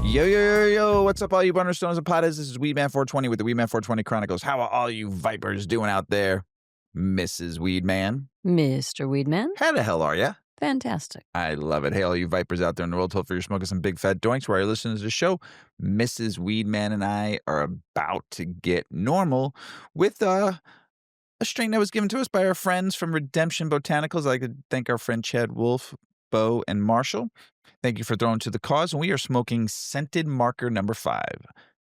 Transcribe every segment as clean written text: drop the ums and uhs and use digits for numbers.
Yo, yo, yo, yo, what's up, all you Stones and Potheads? This is Weedman 420 with the Weedman 420 Chronicles. How are all you vipers doing out there? Mrs. Weedman. Mr. Weedman. How the hell are ya? Fantastic. I love it. Hey, all you vipers out there in the world, hopefully you're smoking some big fat doinks while you're listening to the show. Mrs. Weedman and I are about to get normal with a strain that was given to us by our friends from Redemption Botanicals. I'd like to thank our friend Chad Wolf, Bo, and Marshall. Thank you for throwing to the cause. And we are smoking Scented Marker number 5.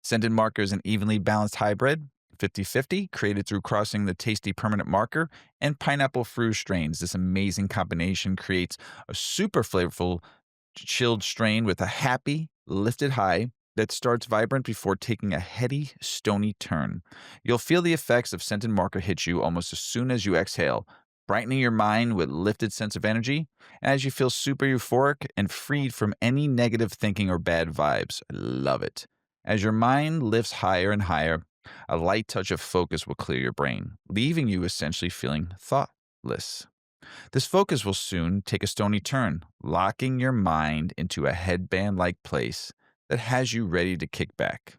Scented Marker is an evenly balanced hybrid, 50-50, created through crossing the tasty permanent marker and pineapple fruit strains. This amazing combination creates a super flavorful chilled strain with a happy, lifted high that starts vibrant before taking a heady, stony turn. You'll feel the effects of Scented Marker hit you almost as soon as you exhale, brightening your mind with lifted sense of energy as you feel super euphoric and freed from any negative thinking or bad vibes. I love it. As your mind lifts higher and higher, a light touch of focus will clear your brain, leaving you essentially feeling thoughtless. This focus will soon take a stony turn, locking your mind into a headband-like place that has you ready to kick back.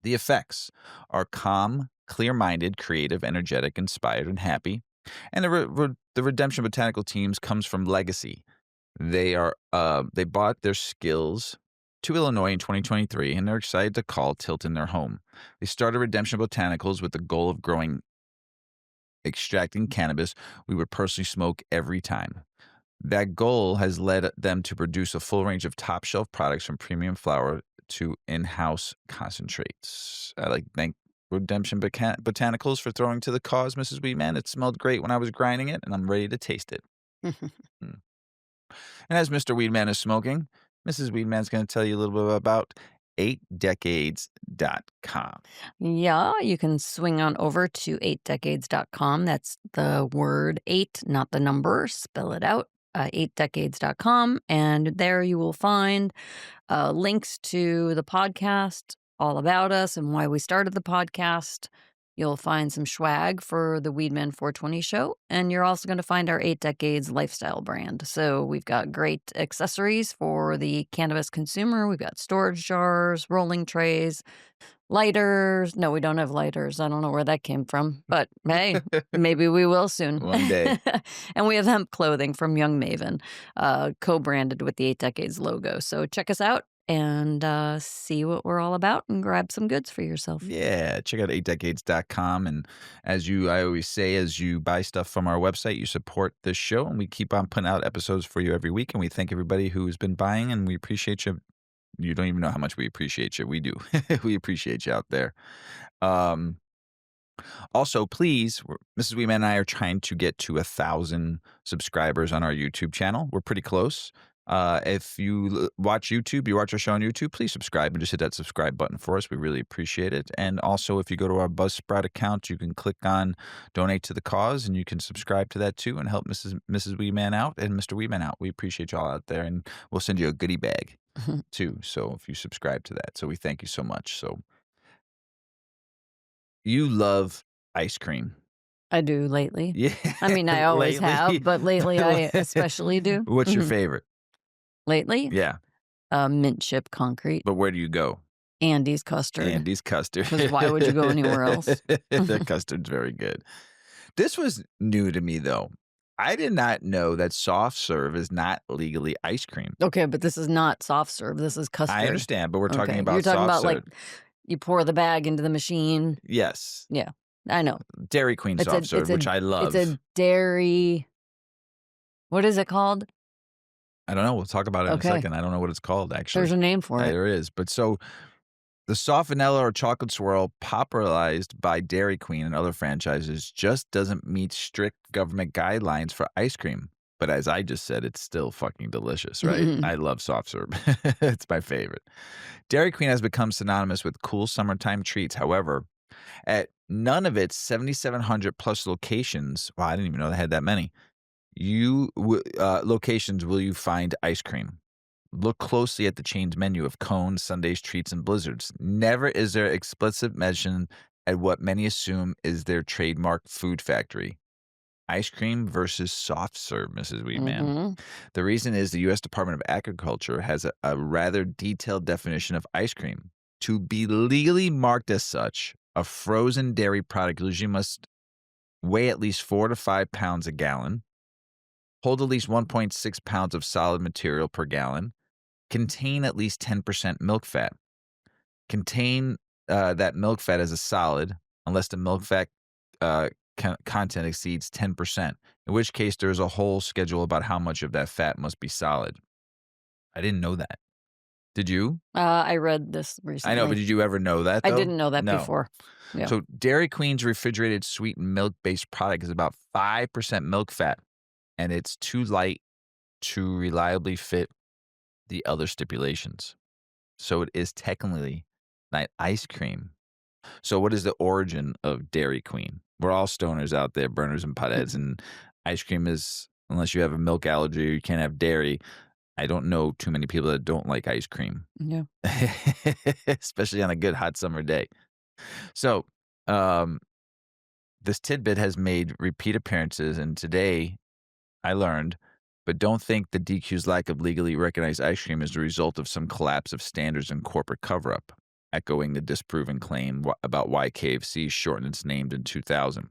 The effects are calm, clear-minded, creative, energetic, inspired, and happy. And the Redemption Botanical teams comes from legacy. They bought their skills to Illinois in 2023, and they're excited to call Tilton their home. They started Redemption Botanicals with the goal of extracting cannabis we would personally smoke every time. That goal has led them to produce a full range of top-shelf products from premium flower to in-house concentrates. I like to thank Redemption Botanicals for throwing to the cause, Mrs. Weedman. It smelled great when I was grinding it, and I'm ready to taste it. Mm. And as Mr. Weedman is smoking, Mrs. Weedman's going to tell you a little bit about 8decades.com. Yeah, you can swing on over to 8decades.com. That's the word 8, not the number. Spell it out. 8decades.com. And there you will find links to the podcast, all about us and why we started the podcast. You'll find some swag for the Weedman 420 show, and you're also going to find our 8 Decades lifestyle brand. So we've got great accessories for the cannabis consumer. We've got storage jars, rolling trays, lighters. No, we don't have lighters. I don't know where that came from, but hey, maybe we will soon. One day. And we have hemp clothing from Young Maven, co-branded with the 8 Decades logo. So check us out and see what we're all about and grab some goods for yourself. Yeah, check out 8decades.com. And I always say, as you buy stuff from our website, you support this show, and we keep on putting out episodes for you every week. And we thank everybody who's been buying, and we appreciate you. You don't even know how much we appreciate you. We do. We appreciate you out there. Also, please, Mrs. Weedman and I are trying to get to 1,000 subscribers on our YouTube channel. We're pretty close. If you watch YouTube, you watch our show on YouTube, please subscribe and just hit that subscribe button for us. We really appreciate it. And also, if you go to our Buzzsprout account, you can click on donate to the cause, and you can subscribe to that too and help Mrs. Weedman out and Mr. Weedman out. We appreciate y'all out there, and we'll send you a goodie bag too. So if you subscribe to that, so we thank you so much. So you love ice cream. I do lately. Yeah. I mean, I always Lately. have, but lately I especially do. What's your favorite? Lately? Yeah. Mint chip concrete. But where do you go? Andy's custard. Andy's custard. 'Cause why would you go anywhere else? The custard's very good. This was new to me, though. I did not know that soft serve is not legally ice cream. Okay, but this is not soft serve. This is custard. I understand, but we're talking Okay, about you're talking soft about serve. like you pour the bag into the machine. Yes. Yeah, I know. Dairy Queen It's soft serve, which I love. It's a dairy. What is it called? I don't know. We'll talk about it in a second. I don't know what it's called, actually. There's a name for it. There is. But so the soft vanilla or chocolate swirl popularized by Dairy Queen and other franchises just doesn't meet strict government guidelines for ice cream. But as I just said, it's still fucking delicious, right? I love soft serve. It's my favorite. Dairy Queen has become synonymous with cool summertime treats. However, at none of its 7,700 plus locations, well, I didn't even know they had that many, locations will you find ice cream. Look closely at the chain's menu of cones, sundaes, treats, and blizzards. Never is there explicit mention at what many assume is their trademark food factory. Ice cream versus soft serve, Mrs. Weedman. Mm-hmm. The reason is the U.S. Department of Agriculture has a rather detailed definition of ice cream. To be legally marked as such, a frozen dairy product usually must weigh at least 4 to 5 pounds a gallon, hold at least 1.6 pounds of solid material per gallon, contain at least 10% milk fat, contain that milk fat as a solid unless the milk fat uh, content exceeds 10%, in which case there's a whole schedule about how much of that fat must be solid. I didn't know that. Did you? I read this I know, but recently. did you ever know that I though? didn't know that No. before. Yeah. So Dairy Queen's refrigerated sweetened milk-based product is about 5% milk fat, and it's too light to reliably fit the other stipulations. So it is technically not ice cream. So what is the origin of Dairy Queen? We're all stoners out there, burners and potheads, and ice cream is, unless you have a milk allergy or you can't have dairy, I don't know too many people that don't like ice cream, Yeah. especially on a good hot summer day. So, um, this tidbit has made repeat appearances, and today I learned, but don't think the DQ's lack of legally recognized ice cream is the result of some collapse of standards and corporate cover up, echoing the disproven claim about why KFC shortened its name in 2000.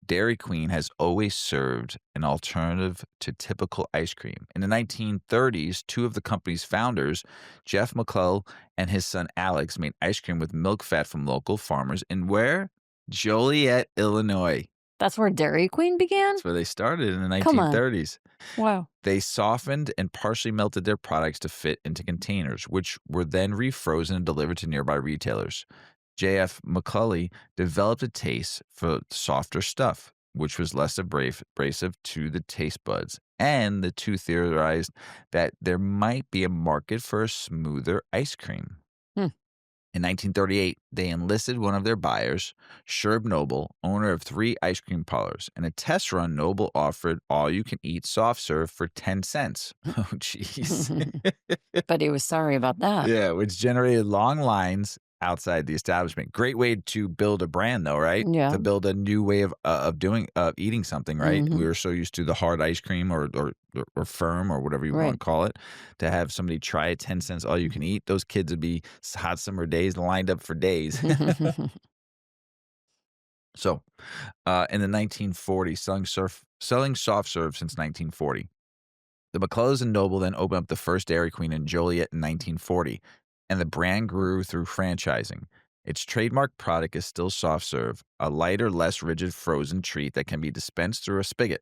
Dairy Queen has always served an alternative to typical ice cream. In the 1930s, two of the company's founders, Jeff McClellan and his son Alex, made ice cream with milk fat from local farmers in where? Joliet, Illinois. That's where Dairy Queen began? That's where they started in the Come on. 1930s. Wow. They softened and partially melted their products to fit into containers, which were then refrozen and delivered to nearby retailers. J.F. McCulley developed a taste for softer stuff, which was less abrasive to the taste buds, and the two theorized that there might be a market for a smoother ice cream. Hmm. In 1938, they enlisted one of their buyers, Sherb Noble, owner of 3 ice cream parlors. In a test run, Noble offered all-you-can-eat soft serve for 10 cents. Oh, jeez. But he was sorry about that. Yeah, which generated long lines outside the establishment. Great way to build a brand, though, right? Yeah. To build a new way of eating something, right? We were so used to the hard ice cream or firm or whatever you want to Right. call it. To have somebody try it, 10 cents all you can eat. Those kids would be hot summer days lined up for days. So, in the 1940s, selling soft serve since 1940. The McCullough and Noble then opened up the first Dairy Queen in Joliet in 1940, and the brand grew through franchising. Its trademark product is still soft serve, a lighter, less rigid frozen treat that can be dispensed through a spigot.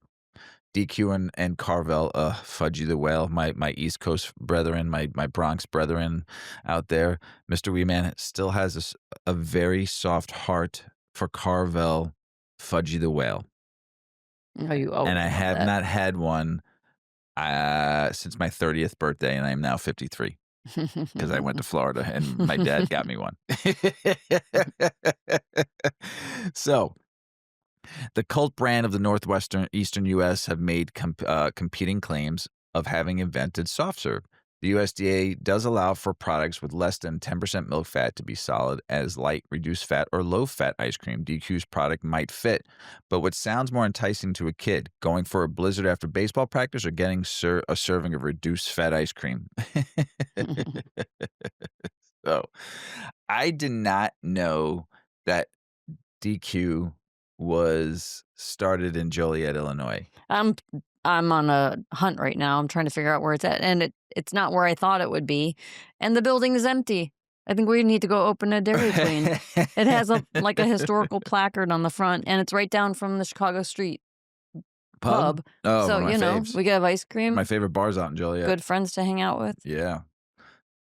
DQ and Carvel, Fudgy the Whale, my East Coast brethren, my Bronx brethren out there, Mr. Weeman still has a very soft heart for Carvel, Fudgy the Whale. Oh, you always And I have have that. not had one since my 30th birthday, and I am now 53 because I went to Florida and my dad got me one. So, the cult brand of the Northwestern Eastern U.S. have made competing claims of having invented soft serve. The USDA does allow for products with less than 10% milk fat to be solid as light, reduced fat, or low fat ice cream. DQ's product might fit, but what sounds more enticing to a kid, going for a blizzard after baseball practice or getting a serving of reduced fat ice cream? So, I did not know that DQ was started in Joliet, Illinois. I'm on a hunt right now. I'm trying to figure out where it's at, and it's not where I thought it would be, and the building is empty. I think we need to go open a Dairy Queen. It has a historical placard on the front, and it's right down from the Chicago Street pub. Oh, So, one of my faves. we could have ice cream. My favorite bars out in Joliet. Good friends to hang out with. Yeah.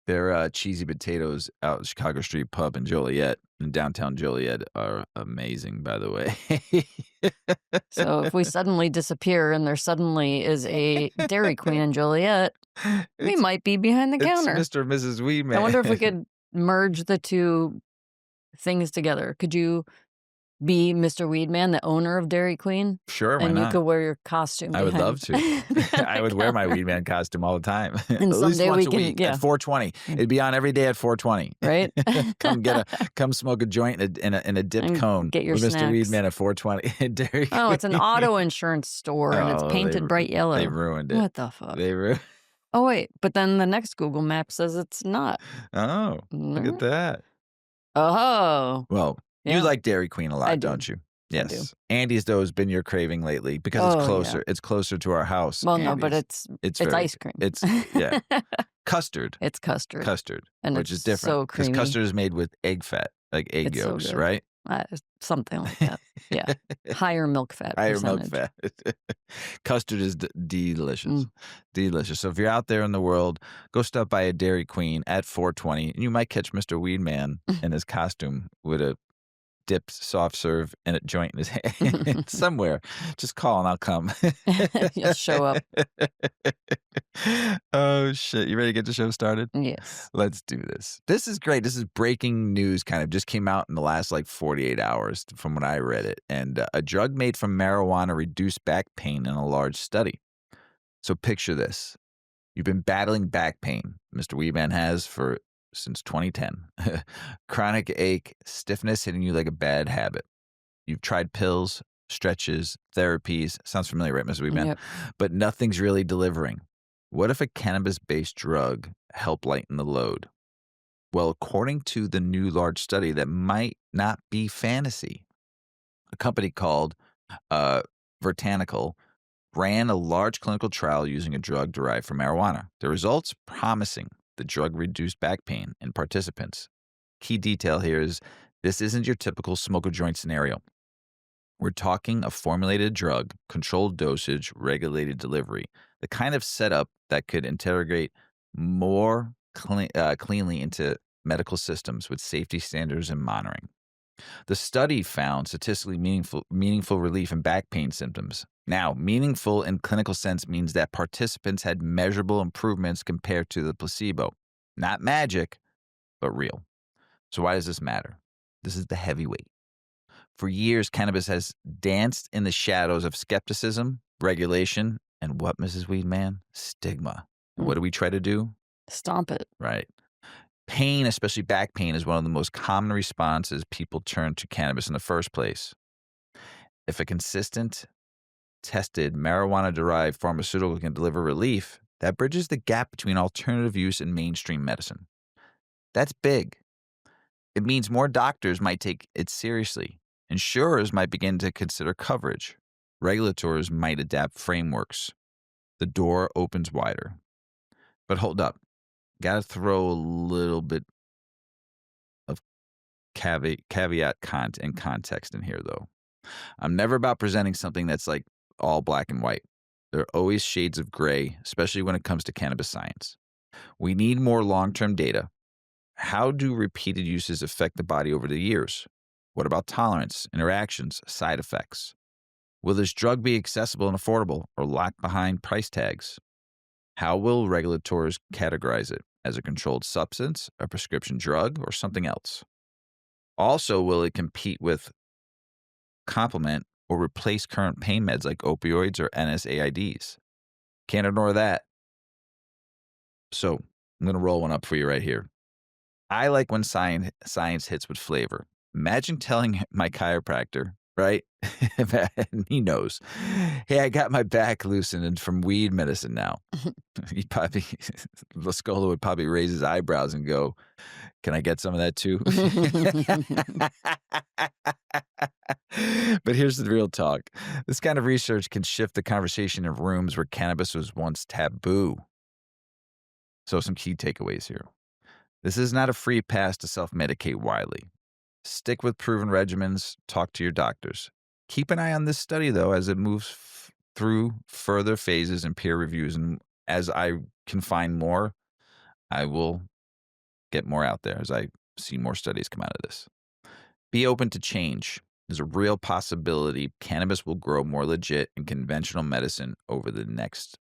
Their cheesy potatoes out at Chicago Street Pub in Joliet, in downtown Joliet, are amazing, by the way. So if we suddenly disappear and there suddenly is a Dairy Queen in Joliet, we might be behind the counter. It's Mr. and Mrs. Weedman. I wonder if we could merge the two things together. Could you be Mr. Weedman, the owner of Dairy Queen, Sure, why and you not? could wear your costume I would love behind to. I would wear my Weed Man costume all the time, at and least someday once we a can week at 4:20. It'd be on every day at 4:20. right? Come smoke a joint in a dipped And cone get your with Mr. Weed snacks. Man at 4:20 at Dairy Oh, it's an Queen. auto insurance store, and it's Oh, painted bright they yellow. ruined it. What the fuck? They ru Oh, wait, but then the next Google map says it's not. Oh, look at Mm. that. Oh, Well, you yeah, like Dairy Queen a I lot, do. don't you? I do. Yes. Andy's, though, has been your craving lately because it's Oh, yeah. closer. It's closer to our house. Well, no, but Andy's. it's Very ice good. cream. It's yeah, custard. It's custard, Custard, and which it's is different so because creamy. custard is made with egg fat, like egg It's so yolks, good. right? Something like that. Yeah. Higher milk fat Higher milk percentage. fat. Custard is delicious. Mm. Delicious. So if you're out there in the world, go stop by a Dairy Queen at 4:20, and you might catch Mr. Weedman in his costume with a dipped soft serve and a joint in his hand somewhere. Just call and I'll come. You'll show up. Oh, shit. You ready to get the show started? Yes. Let's do this. This is great. This is breaking news, kind of just came out in the last like 48 hours from when I read it. And a drug made from marijuana reduced back pain in a large study. So picture this. You've been battling back pain, Mr. Weedman has since 2010. Chronic ache, stiffness hitting you like a bad habit. You've tried pills, stretches, therapies. Sounds familiar, right, Mr. Weedman? Yep. But nothing's really delivering. What if a cannabis-based drug helped lighten the load? Well, according to the new large study, that might not be fantasy. A company called Botanical ran a large clinical trial using a drug derived from marijuana. The results promising. The drug reduced back pain in participants. Key detail here is this isn't your typical smoke a joint scenario. We're talking a formulated drug, controlled dosage, regulated delivery, the kind of setup that could integrate more cleanly into medical systems with safety standards and monitoring. The study found statistically meaningful relief in back pain symptoms. Now, meaningful in clinical sense means that participants had measurable improvements compared to the placebo. Not magic, but real. So why does this matter? This is the heavyweight. For years, cannabis has danced in the shadows of skepticism, regulation, and what, Mrs. Weedman? Stigma. And what do we try to do? Stomp it. Right. Pain, especially back pain, is one of the most common responses people turn to cannabis in the first place. If a consistent, tested, marijuana-derived pharmaceutical can deliver relief, that bridges the gap between alternative use and mainstream medicine. That's big. It means more doctors might take it seriously. Insurers might begin to consider coverage. Regulators might adapt frameworks. The door opens wider. But hold up. Got to throw a little bit of caveat and context in here, though. I'm never about presenting something that's like all black and white. There are always shades of gray, especially when it comes to cannabis science. We need more long-term data. How do repeated uses affect the body over the years? What about tolerance, interactions, side effects? Will this drug be accessible and affordable or locked behind price tags? How will regulators categorize it? As a controlled substance, a prescription drug, or something else? Also, will it compete with, complement, or replace current pain meds like opioids or NSAIDs? Can't ignore that. So, I'm going to roll one up for you right here. I like when science hits with flavor. Imagine telling my chiropractor, right? And he knows. Hey, I got my back loosened from weed medicine now. He probably, Lascola would probably raise his eyebrows and go, can I get some of that too? But here's the real talk. This kind of research can shift the conversation in rooms where cannabis was once taboo. So some key takeaways here. This is not a free pass to self-medicate widely. Stick with proven regimens, talk to your doctors. Keep an eye on this study, though, as it moves through further phases and peer reviews. And as I can find more, I will get more out there as I see more studies come out of this. Be open to change. There's a real possibility cannabis will grow more legit in conventional medicine over the next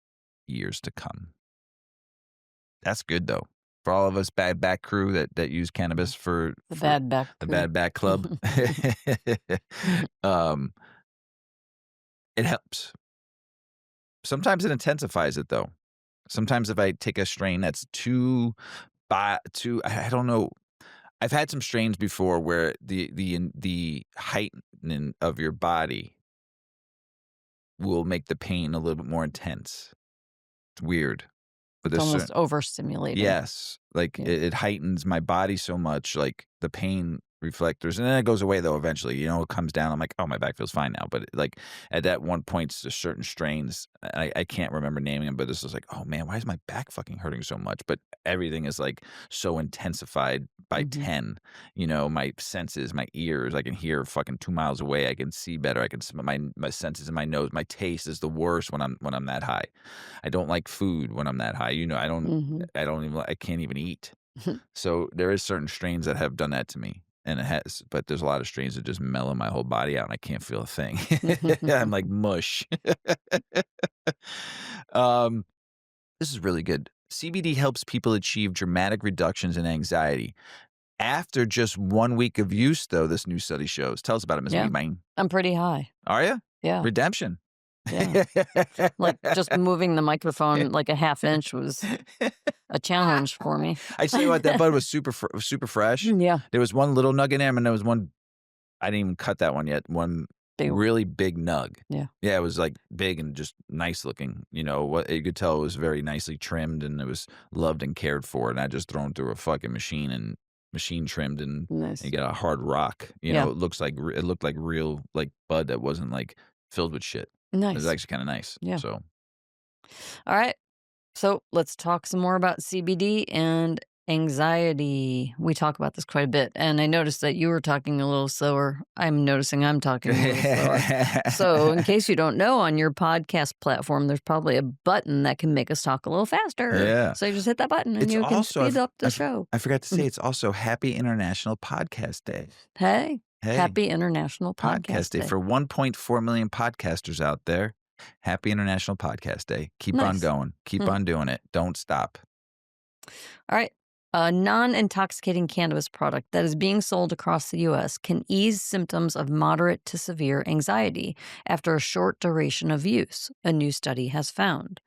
years to come. That's good, though. For all of us bad back crew that use cannabis The for bad back the crew. bad back club, um, it helps. Sometimes it intensifies it, though. Sometimes if I take a strain that's too I don't know. I've had some strains before where the heightening of your body will make the pain a little bit more intense. It's weird, but It's there's almost certain overstimulating. yes, like, Yeah. it heightens my body so much, like, the pain reflectors and then it goes away, though, eventually, it comes down, I'm like, "Oh, my back feels fine now," but, like, at that one point, there's certain strains, I can't remember naming them, but this is like, "Oh, man, why is my back fucking hurting so much?" But everything is, like, so intensified by Mhm. 10, my senses, my ears, I can hear fucking 2 miles away, I can see better, I can smell my senses in my nose, my taste is the worst when I'm that high. I don't like food when I'm that high, Mhm. I can't even eat. So there is certain strains that have done that to me, and it has, but there's a lot of strains that just mellow my whole body out, and I can't feel a thing. I'm like mush. um, this is really good. CBD helps people achieve dramatic reductions in anxiety after just 1 week of use. Though this new study shows, tell us about it, Miss Yeah. Weedman. I'm pretty high. Are you Yeah. redemption? Yeah. Like, just moving the microphone like a half inch was a challenge for me. I tell you what, that bud was super fresh. Yeah. There was one little nug in there, and there was one I didn't even cut that one yet. One Big one. really big nug. Yeah. Yeah, it was, like, big and just nice looking, what you could tell it was very nicely trimmed, and it was loved and cared for, and I just thrown through a fucking machine and machine trimmed, and you Nice. got a hard rock, Yeah. it looked like real, like, bud that wasn't, like, filled with shit. It was Nice. actually kinda nice, Yeah. so All right. So let's talk some more about CBD and anxiety. We talk about this quite a bit. And I noticed that you were talking a little slower. I'm noticing I'm talking a little slower. So, in case you don't know, on your podcast platform, there's probably a button that can make us talk a little faster. Yeah. So you just hit that button and It's you can also speed up the show. I forgot to say it's also Happy International Podcast Day. Hey, Hey. happy International Podcast Podcast Day Day. for 1.4 million podcasters out there. Happy International Podcast Day. Keep on Nice. going. Keep on doing it. Don't stop. All right. A non intoxicating cannabis product that is being sold across the U.S. can ease symptoms of moderate to severe anxiety after a short duration of use, a new study has found.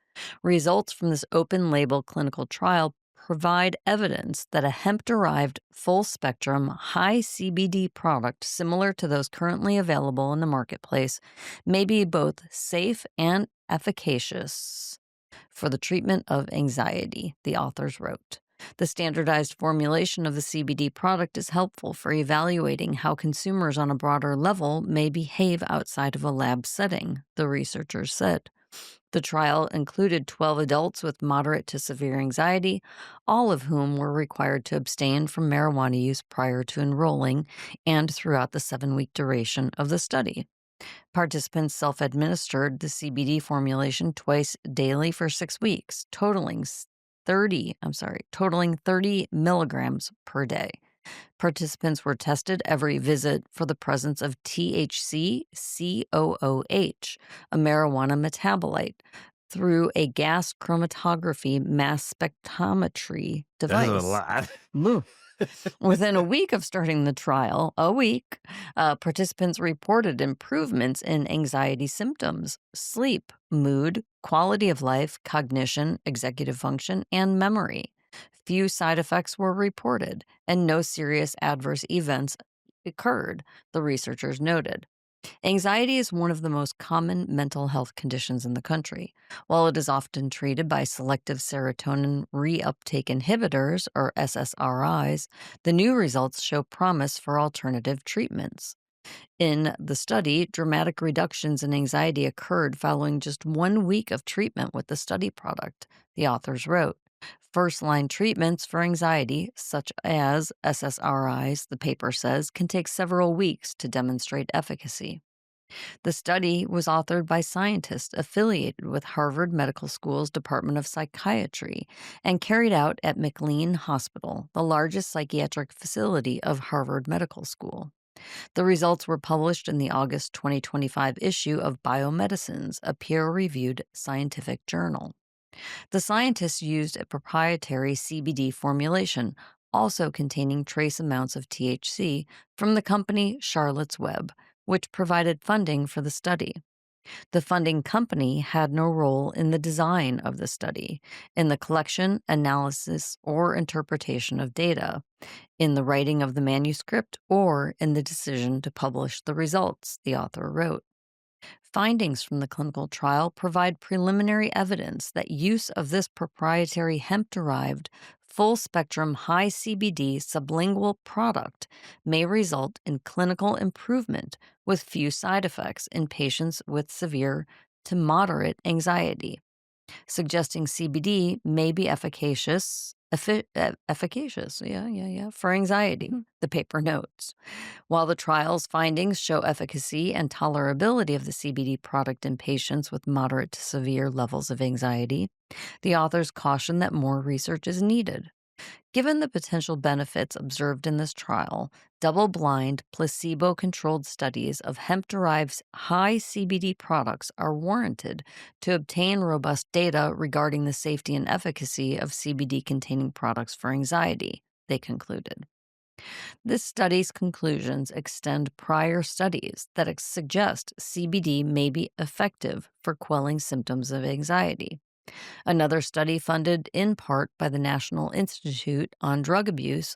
Results from this open label clinical trial provide evidence that a hemp derived, full spectrum, high CBD product similar to those currently available in the marketplace may be both safe and efficacious for the treatment of anxiety, the authors wrote. The standardized formulation of the CBD product is helpful for evaluating how consumers on a broader level may behave outside of a lab setting, the researchers said. The trial included 12 adults with moderate to severe anxiety, all of whom were required to abstain from marijuana use prior to enrolling and throughout the 7-week duration of the study. Participants self-administered the CBD formulation twice daily for 6 weeks, totaling 30 milligrams per day. Participants were tested every visit for the presence of THC, COOH, a marijuana metabolite, through a gas chromatography mass spectrometry That is a device. lot. Moo. Within a week of starting the trial, participants reported improvements in anxiety symptoms, sleep, mood, quality of life, cognition, executive function, and memory. Few side effects were reported, and no serious adverse events occurred, the researchers noted. Anxiety is one of the most common mental health conditions in the country. While it is often treated by selective serotonin reuptake inhibitors, or SSRIs, the new results show promise for alternative treatments. In the study, dramatic reductions in anxiety occurred following just 1 week of treatment with the study product, the authors wrote. First line treatments for anxiety, such as SSRIs, the paper says, can take several weeks to demonstrate efficacy. The study was authored by scientists affiliated with Harvard Medical School's Department of Psychiatry and carried out at McLean Hospital, the largest psychiatric facility of Harvard Medical School. The results were published in the August 2025 issue of Biomedicines, a peer reviewed scientific journal. The scientists used a proprietary CBD formulation, also containing trace amounts of THC, from the company Charlotte's Web, which provided funding for the study. The funding company had no role in the design of the study, in the collection, analysis, or interpretation of data, in the writing of the manuscript, or in the decision to publish the results, the author wrote. Findings from the clinical trial provide preliminary evidence that use of this proprietary hemp derived, full spectrum high CBD sublingual product may result in clinical improvement with few side effects in patients with severe to moderate anxiety, suggesting CBD may be efficacious, for anxiety, the paper notes. While the trial's findings show efficacy and tolerability of the CBD product in patients with moderate to severe levels of anxiety, the authors caution that more research is needed. Given the potential benefits observed in this trial, double blind, placebo controlled studies of hemp derived high CBD products are warranted to obtain robust data regarding the safety and efficacy of CBD containing products for anxiety, they concluded. This study's conclusions extend prior studies that suggest CBD may be effective for quelling symptoms of anxiety. Another study, funded in part by the National Institute on Drug Abuse,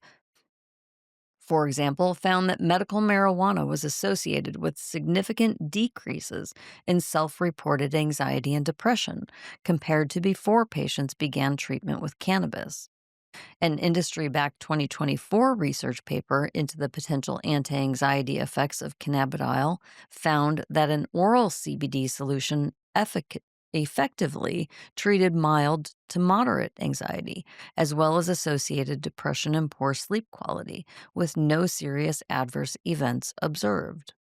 for example, found that medical marijuana was associated with significant decreases in self reported anxiety and depression compared to before patients began treatment with cannabis. An industry backed 2024 research paper into the potential anti anxiety effects of cannabidiol found that an oral CBD solution effectively treated mild to moderate anxiety, as well as associated depression and poor sleep quality, with no serious adverse events observed.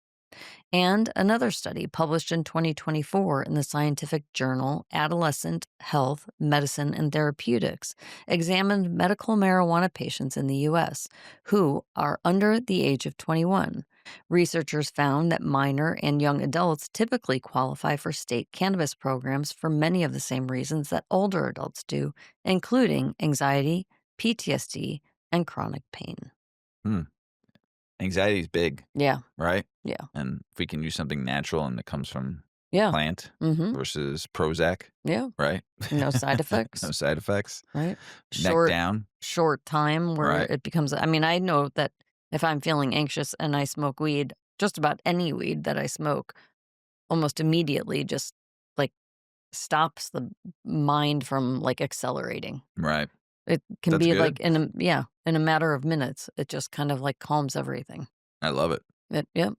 And another study published in 2024 in the scientific journal Adolescent Health, Medicine, and Therapeutics examined medical marijuana patients in the U.S. who are under the age of 21. Researchers found that minor and young adults typically qualify for state cannabis programs for many of the same reasons that older adults do, including anxiety, PTSD, and chronic pain. Hmm. Anxiety is big, Yeah, right? yeah, And if we can use something natural and it comes from yeah. plant Mm-hmm. versus Prozac, Yeah. right? No side No effects. side effects. Right. Neck Short down, short time where right? it becomes, I mean, I know that if I'm feeling anxious and I smoke weed, just about any weed that I smoke almost immediately just, like, stops the mind from, like, accelerating. Right. It can That's be, like, good. in a matter of minutes. It just kind of, like, calms everything. I love it. Yep,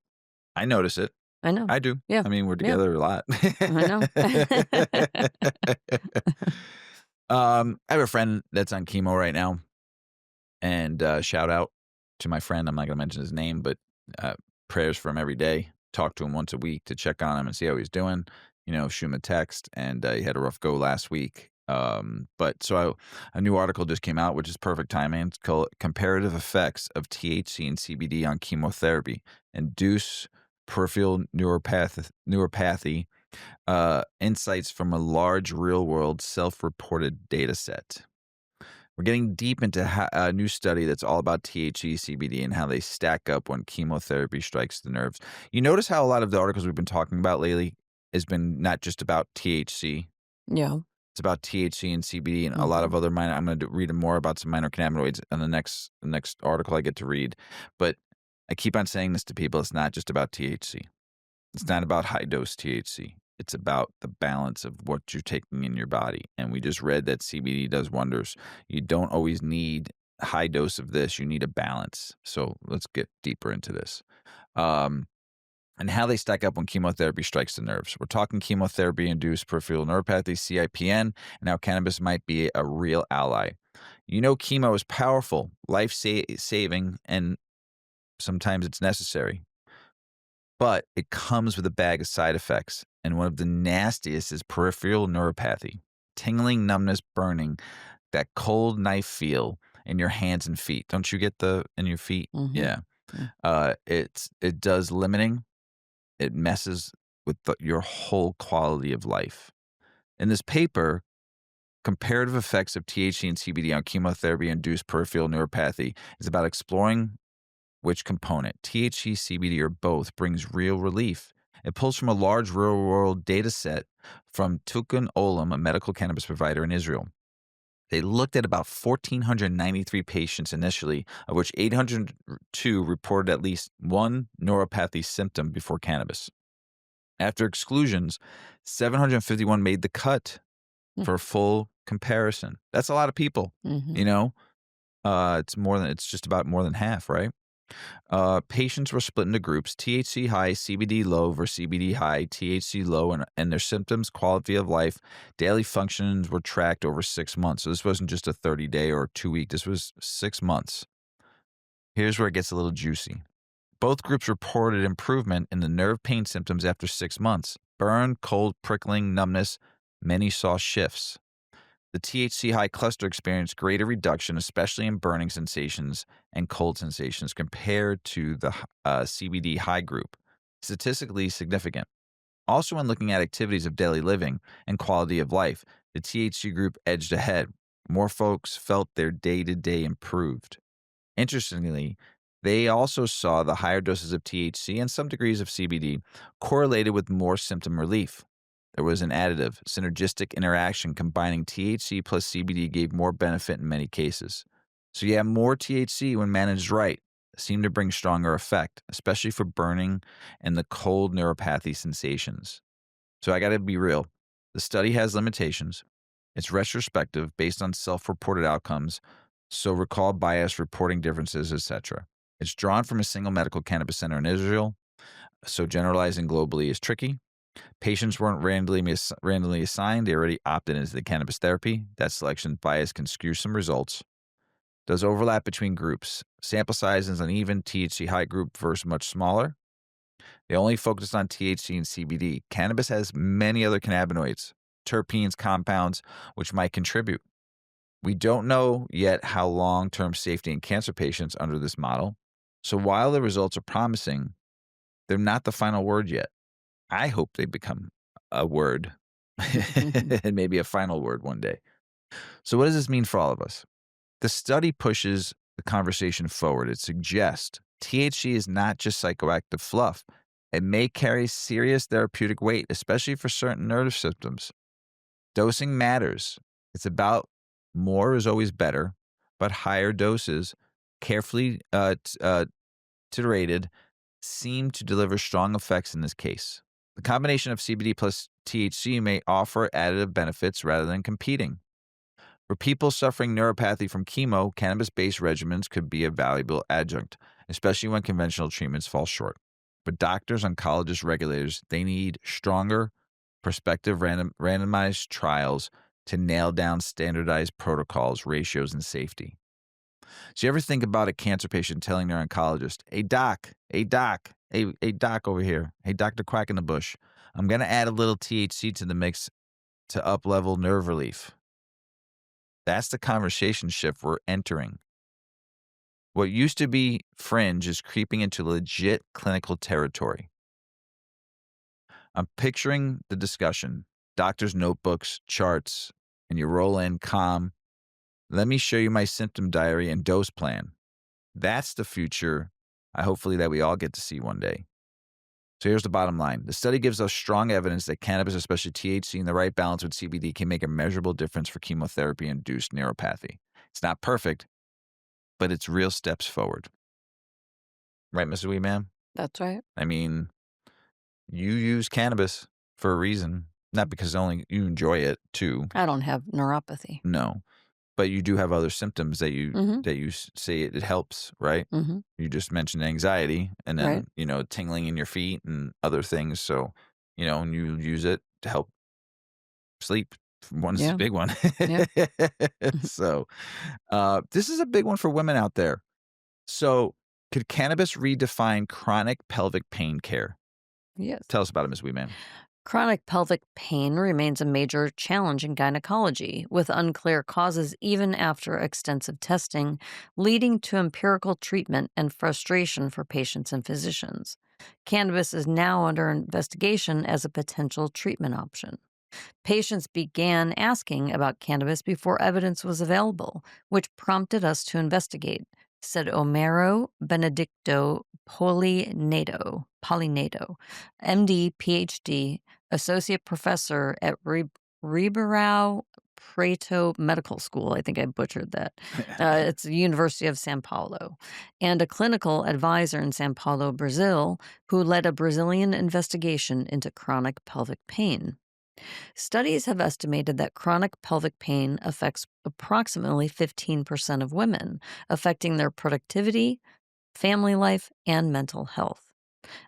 I notice it. I know. I do. Yeah, I mean, we're yeah, together a lot. I know. I have a friend that's on chemo right now, and shout out to my friend. I'm not going to mention his name, but uh, prayers for him every day. Talk to him once a week to check on him and see how he's doing. You know, shoot him a text, and he had a rough go last week. A new article just came out, which is perfect timing. It's called "Comparative Effects of THC and CBD on Chemotherapy: Induce Peripheral Neuropathy. Insights from a large real-world self-reported data set." We're getting deep into a new study that's all about THC, CBD, and how they stack up when chemotherapy strikes the nerves. You notice how a lot of the articles we've been talking about lately has been not just about THC. Yeah. It's about THC and CBD and a lot Mhm. of other minor. I'm going to read more about some minor cannabinoids in the next article I get to read. But I keep on saying this to people. It's not just about THC. It's not about high dose THC. It's about the balance of what you're taking in your body. And we just read that CBD does wonders. You don't always need a high dose of this. You need a balance. So let's get deeper into this. Um, and how they stack up when chemotherapy strikes the nerves. We're talking chemotherapy-induced peripheral neuropathy, CIPN, and how cannabis might be a real ally. You know, chemo is powerful, life-saving, and sometimes it's necessary. But it comes with a bag of side effects, and one of the nastiest is peripheral neuropathy. Tingling, numbness, burning, that cold knife feel in your hands and feet. Don't you get the in your feet? Mhm. Yeah. Mm. It does limiting. It messes with your whole quality of life. In this paper, Comparative effects of THC and CBD on chemotherapy-induced peripheral neuropathy is about exploring which component, THC, CBD, or both, brings real relief. It pulls from a large real-world data set from Tulkun Olam, a medical cannabis provider in Israel. They looked at about 1,493 patients initially, of which 802 reported at least one neuropathy symptom before cannabis. After exclusions, 751 made the cut for full comparison. That's a lot of people, Mm-hmm. you know? It's just about more than half, right? Patients were split into groups: THC high, CBD low versus CBD high, THC low, and their symptoms, quality of life, daily functions were tracked over 6 months. So this wasn't just a 30-day or 2-week, this was 6 months. Here's where it gets a little juicy. Both groups reported improvement in the nerve pain symptoms after 6 months. Burn, cold, prickling, numbness, many saw shifts. The THC high cluster experienced greater reduction, especially in burning sensations and cold sensations, compared to the CBD high group. Statistically significant. Also, when looking at activities of daily living and quality of life, the THC group edged ahead. More folks felt their day to day improved. Interestingly, they also saw the higher doses of THC and some degrees of CBD correlated with more symptom relief. There was an additive, synergistic interaction combining THC plus CBD gave more benefit in many cases. So, yeah, more THC when managed right seemed to bring stronger effect, especially for burning and the cold neuropathy sensations. So, I got to be real. The study has limitations. It's retrospective based on self-reported outcomes, so recall bias, reporting differences, etc. It's drawn from a single medical cannabis center in Israel, so generalizing globally is tricky. Patients weren't randomly assigned. They already opted into the cannabis therapy. That selection bias can skew some results. Does overlap between groups. Sample size is uneven. THC high group versus much smaller. They only focused on THC and CBD. Cannabis has many other cannabinoids, terpenes, compounds, which might contribute. We don't know yet how long-term safety in cancer patients under this model. So while the results are promising, they're not the final word yet. I hope they become a word and maybe a final word one day. So what does this mean for all of us? The study pushes the conversation forward. It suggests THC is not just psychoactive fluff. It may carry serious therapeutic weight, especially for certain nerve symptoms. Dosing matters. It's about more is always better, but higher doses, carefully titerated, seem to deliver strong effects in this case. The combination of CBD plus THC may offer additive benefits rather than competing. For people suffering neuropathy from chemo, cannabis-based regimens could be a valuable adjunct, especially when conventional treatments fall short. But doctors, oncologists, regulators, they need stronger, prospective randomized trials to nail down standardized protocols, ratios, and safety. So you ever think about a cancer patient telling their oncologist, hey doc over here, hey Dr. Quack in the bush, I'm going to add a little THC to the mix to up-level nerve relief. That's the conversation shift we're entering. What used to be fringe is creeping into legit clinical territory. I'm picturing the discussion, doctors' notebooks, charts, and you roll in calm. Let me show you my symptom diary and dose plan. That's the future, hopefully that we all get to see one day. So here's the bottom line. The study gives us strong evidence that cannabis, especially THC in the right balance with CBD, can make a measurable difference for chemotherapy-induced neuropathy. It's not perfect, but it's real steps forward. Right, Mrs. Weedman? That's right. I mean, you use cannabis for a reason, not because only you enjoy it too. I don't have neuropathy. No, but you do have other symptoms that you Mm-hmm. say it helps, right? Mm-hmm. You just mentioned anxiety and Right. then, tingling in your feet and other things. So, and you use it to help sleep. One's a Yeah. big one. Yeah. So, this is a big one for women out there. So, could cannabis redefine chronic pelvic pain care? Yes. Tell us about it, Ms. Weeman. Chronic pelvic pain remains a major challenge in gynecology, with unclear causes even after extensive testing, leading to empirical treatment and frustration for patients and physicians. Cannabis is now under investigation as a potential treatment option. Patients began asking about cannabis before evidence was available, which prompted us to investigate, said Omero Benedicto Polinato, MD, PhD, associate professor at Ribeirão Preto Medical School. I think I butchered that. It's the University of Sao Paulo, and a clinical advisor in Sao Paulo, Brazil, who led a Brazilian investigation into chronic pelvic pain. Studies have estimated that chronic pelvic pain affects approximately 15% of women, affecting their productivity, family life, and mental health.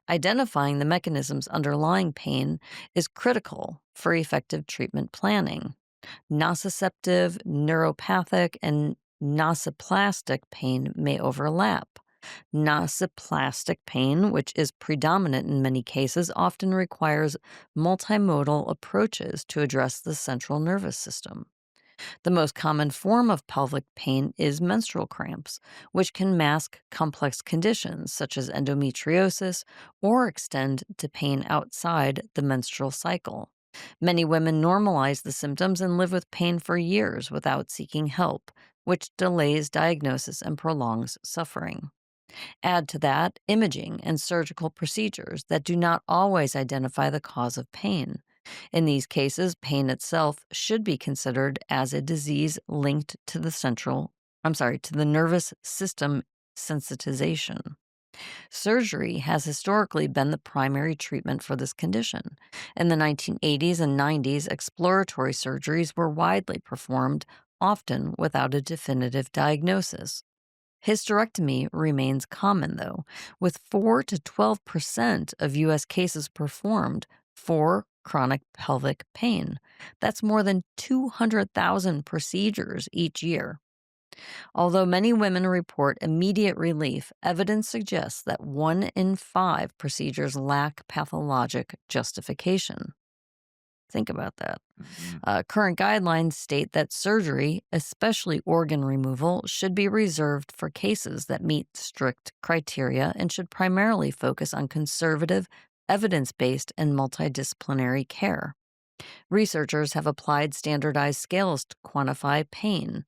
Identifying the mechanisms underlying pain is critical for effective treatment planning. Nociceptive, neuropathic, and nociplastic pain may overlap. Nociplastic pain, which is predominant in many cases, often requires multimodal approaches to address the central nervous system. The most common form of pelvic pain is menstrual cramps, which can mask complex conditions such as endometriosis or extend to pain outside the menstrual cycle. Many women normalize the symptoms and live with pain for years without seeking help, which delays diagnosis and prolongs suffering. Add to that imaging and surgical procedures that do not always identify the cause of pain. In these cases, pain itself should be considered as a disease linked to to the nervous system sensitization. Surgery has historically been the primary treatment for this condition. In the 1980s and 90s, exploratory surgeries were widely performed, often without a definitive diagnosis. Hysterectomy remains common, though, with 4 to 12% of U.S. cases performed for chronic pelvic pain. That's more than 200,000 procedures each year. Although many women report immediate relief, evidence suggests that 1 in 5 procedures lack pathologic justification. Think about that. Mhm. Current guidelines state that surgery, especially organ removal, should be reserved for cases that meet strict criteria and should primarily focus on conservative, evidence based, and multidisciplinary care. Researchers have applied standardized scales to quantify pain.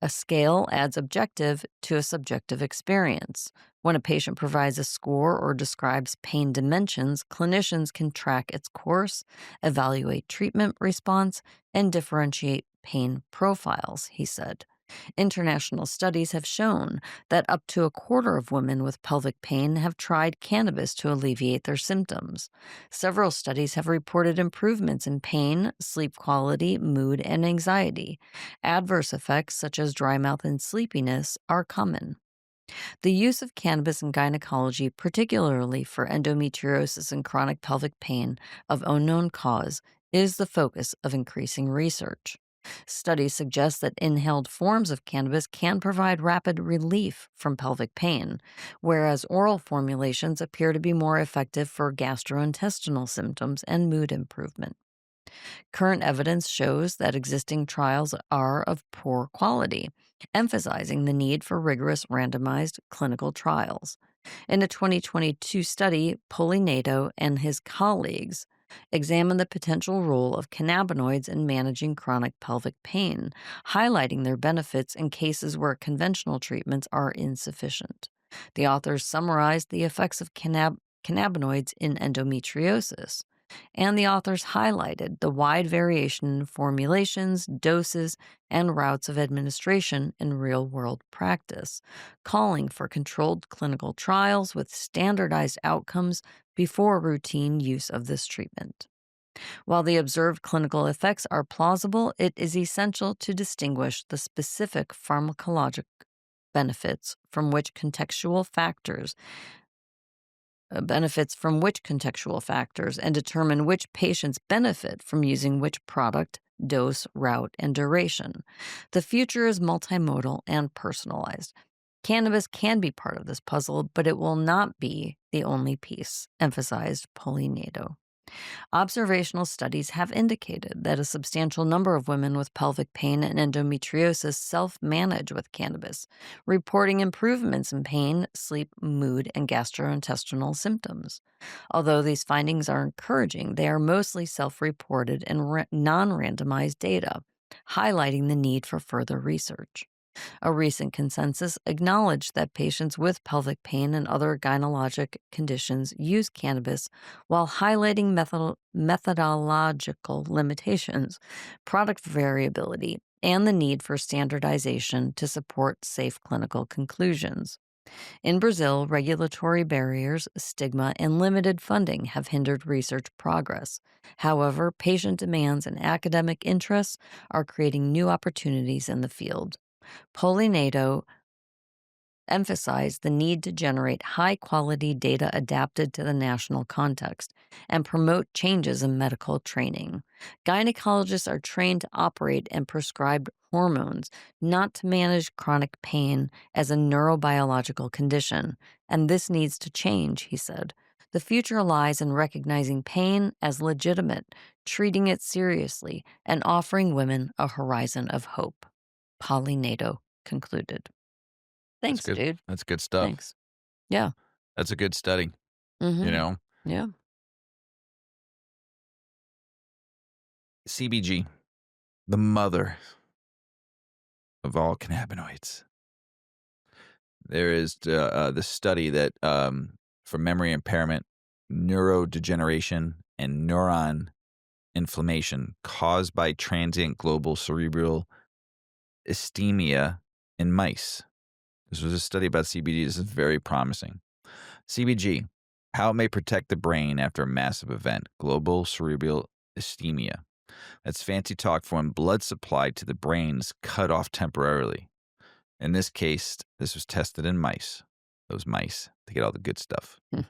A scale adds objective to a subjective experience. When a patient provides a score or describes pain dimensions, clinicians can track its course, evaluate treatment response, and differentiate pain profiles, he said. International studies have shown that up to a quarter of women with pelvic pain have tried cannabis to alleviate their symptoms. Several studies have reported improvements in pain, sleep quality, mood, and anxiety. Adverse effects such as dry mouth and sleepiness are common. The use of cannabis in gynecology, particularly for endometriosis and chronic pelvic pain of unknown cause, is the focus of increasing research. Studies suggest that inhaled forms of cannabis can provide rapid relief from pelvic pain, whereas oral formulations appear to be more effective for gastrointestinal symptoms and mood improvement. Current evidence shows that existing trials are of poor quality, emphasizing the need for rigorous randomized clinical trials. In a 2022 study, Polinato and his colleagues examined the potential role of cannabinoids in managing chronic pelvic pain, highlighting their benefits in cases where conventional treatments are insufficient. The authors summarized the effects of cannabinoids in endometriosis, and the authors highlighted the wide variation in formulations, doses, and routes of administration in real world practice, calling for controlled clinical trials with standardized outcomes before routine use of this treatment. While the observed clinical effects are plausible, it is essential to distinguish the specific pharmacologic benefits from which contextual factors and determine which patients benefit from using which product, dose, route, and duration. The future is multimodal and personalized. Cannabis can be part of this puzzle, but it will not be the only piece, emphasized Polinato. Observational studies have indicated that a substantial number of women with pelvic pain and endometriosis self manage with cannabis, reporting improvements in pain, sleep, mood, and gastrointestinal symptoms. Although these findings are encouraging, they are mostly self reported and non randomized data, highlighting the need for further research. A recent consensus acknowledged that patients with pelvic pain and other gynecologic conditions use cannabis while highlighting methodological limitations, product variability, and the need for standardization to support safe clinical conclusions. In Brazil, regulatory barriers, stigma, and limited funding have hindered research progress. However, patient demands and academic interests are creating new opportunities in the field. Polinato emphasized the need to generate high quality data adapted to the national context and promote changes in medical training. Gynecologists are trained to operate and prescribe hormones, not to manage chronic pain as a neurobiological condition. And this needs to change, he said. The future lies in recognizing pain as legitimate, treating it seriously, and offering women a horizon of hope. Polinato concluded. That's Thanks, good. dude. That's good stuff. Thanks. Yeah. That's a good study, you Mhm. know? Yeah. CBG, the mother of all cannabinoids. There is this study that for memory impairment, neurodegeneration, and neuron inflammation caused by transient global cerebral ischemia in mice. This was a study about CBD. This is very promising. CBG, how it may protect the brain after a massive event, global cerebral ischemia. That's fancy talk for when blood supply to the brain is cut off temporarily. In this case, this was tested in mice. Those mice, to get all the good stuff. Hmm.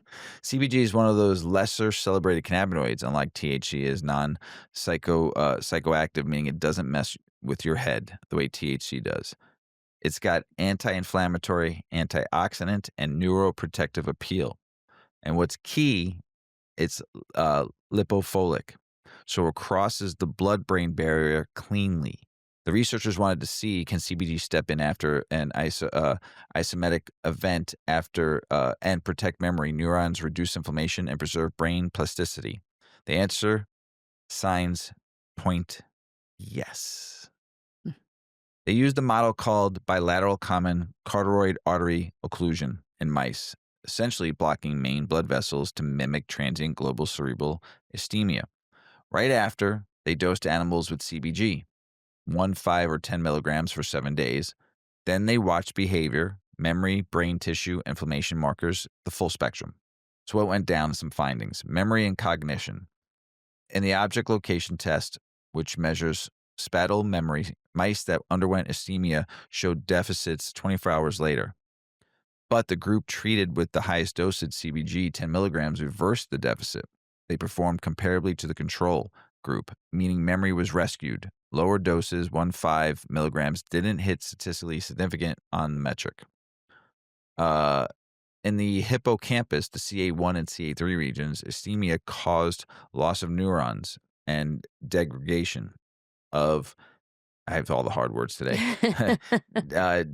CBG is one of those lesser celebrated cannabinoids, unlike THC, is psychoactive, meaning it doesn't mess with your head the way THC does. It's got anti-inflammatory, antioxidant, and neuroprotective appeal. And what's key, it's lipophilic, so it crosses the blood-brain barrier cleanly. The researchers wanted to see, can CBD step in after an isometic event and protect memory, neurons, reduce inflammation, and preserve brain plasticity. The answer, signs point yes. Hmm. They used a model called bilateral common carotid artery occlusion in mice, essentially blocking main blood vessels to mimic transient global cerebral ischemia. Right after, they dosed animals with CBG, 1, 5, or 10 milligrams for 7 days. Then they watched behavior, memory, brain tissue, inflammation markers, the full spectrum. So what went down, some findings. Memory and cognition. In the object location test, which measures spatial memory, mice that underwent ischemia showed deficits 24 hours later. But the group treated with the highest dosage CBG, 10 milligrams, reversed the deficit. They performed comparably to the control group, meaning memory was rescued. Lower doses, 1.5 milligrams, didn't hit statistically significant on the metric. In the hippocampus, the CA1 and CA3 regions, ischemia caused loss of neurons and degradation of, I have all the hard words today,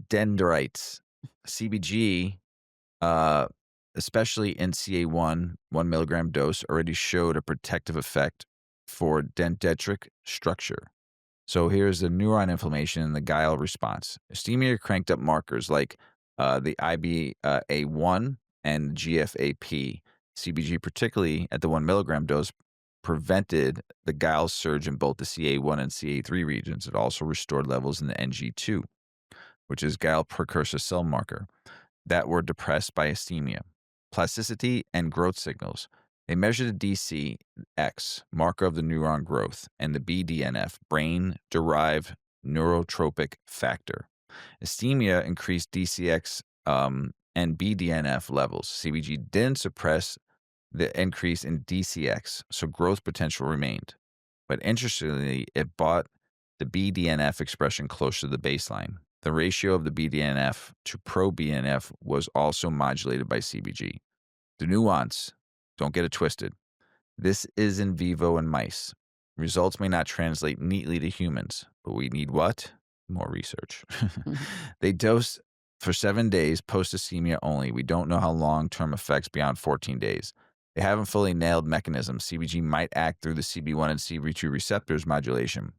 dendrites. CBG, uh, especially in CA1, 1 milligram dose, already showed a protective effect for dendritic structure. So here's the neuron inflammation and the glial response. Ischemia cranked up markers like the IBA1 and GFAP. CBG, particularly at the 1 milligram dose, prevented the glial surge in both the CA1 and CA3 regions. It also restored levels in the NG2, which is glial precursor cell marker, that were depressed by ischemia. Plasticity and growth signals. They measured the DCX, marker of the neuron growth, and the BDNF, brain-derived neurotropic factor. Ischemia increased DCX and BDNF levels. CBG didn't suppress the increase in DCX, so growth potential remained. But interestingly, it brought the BDNF expression closer to the baseline. The ratio of the BDNF to pro-BDNF was also modulated by CBG. The nuance, don't get it twisted. This is in vivo in mice. Results may not translate neatly to humans, but we need what? More research. Mhm. They dose for 7 days, post ischemia only. We don't know how long term effects beyond 14 days. They haven't fully nailed mechanisms. CBG might act through the CB1 and CB2 receptors modulation.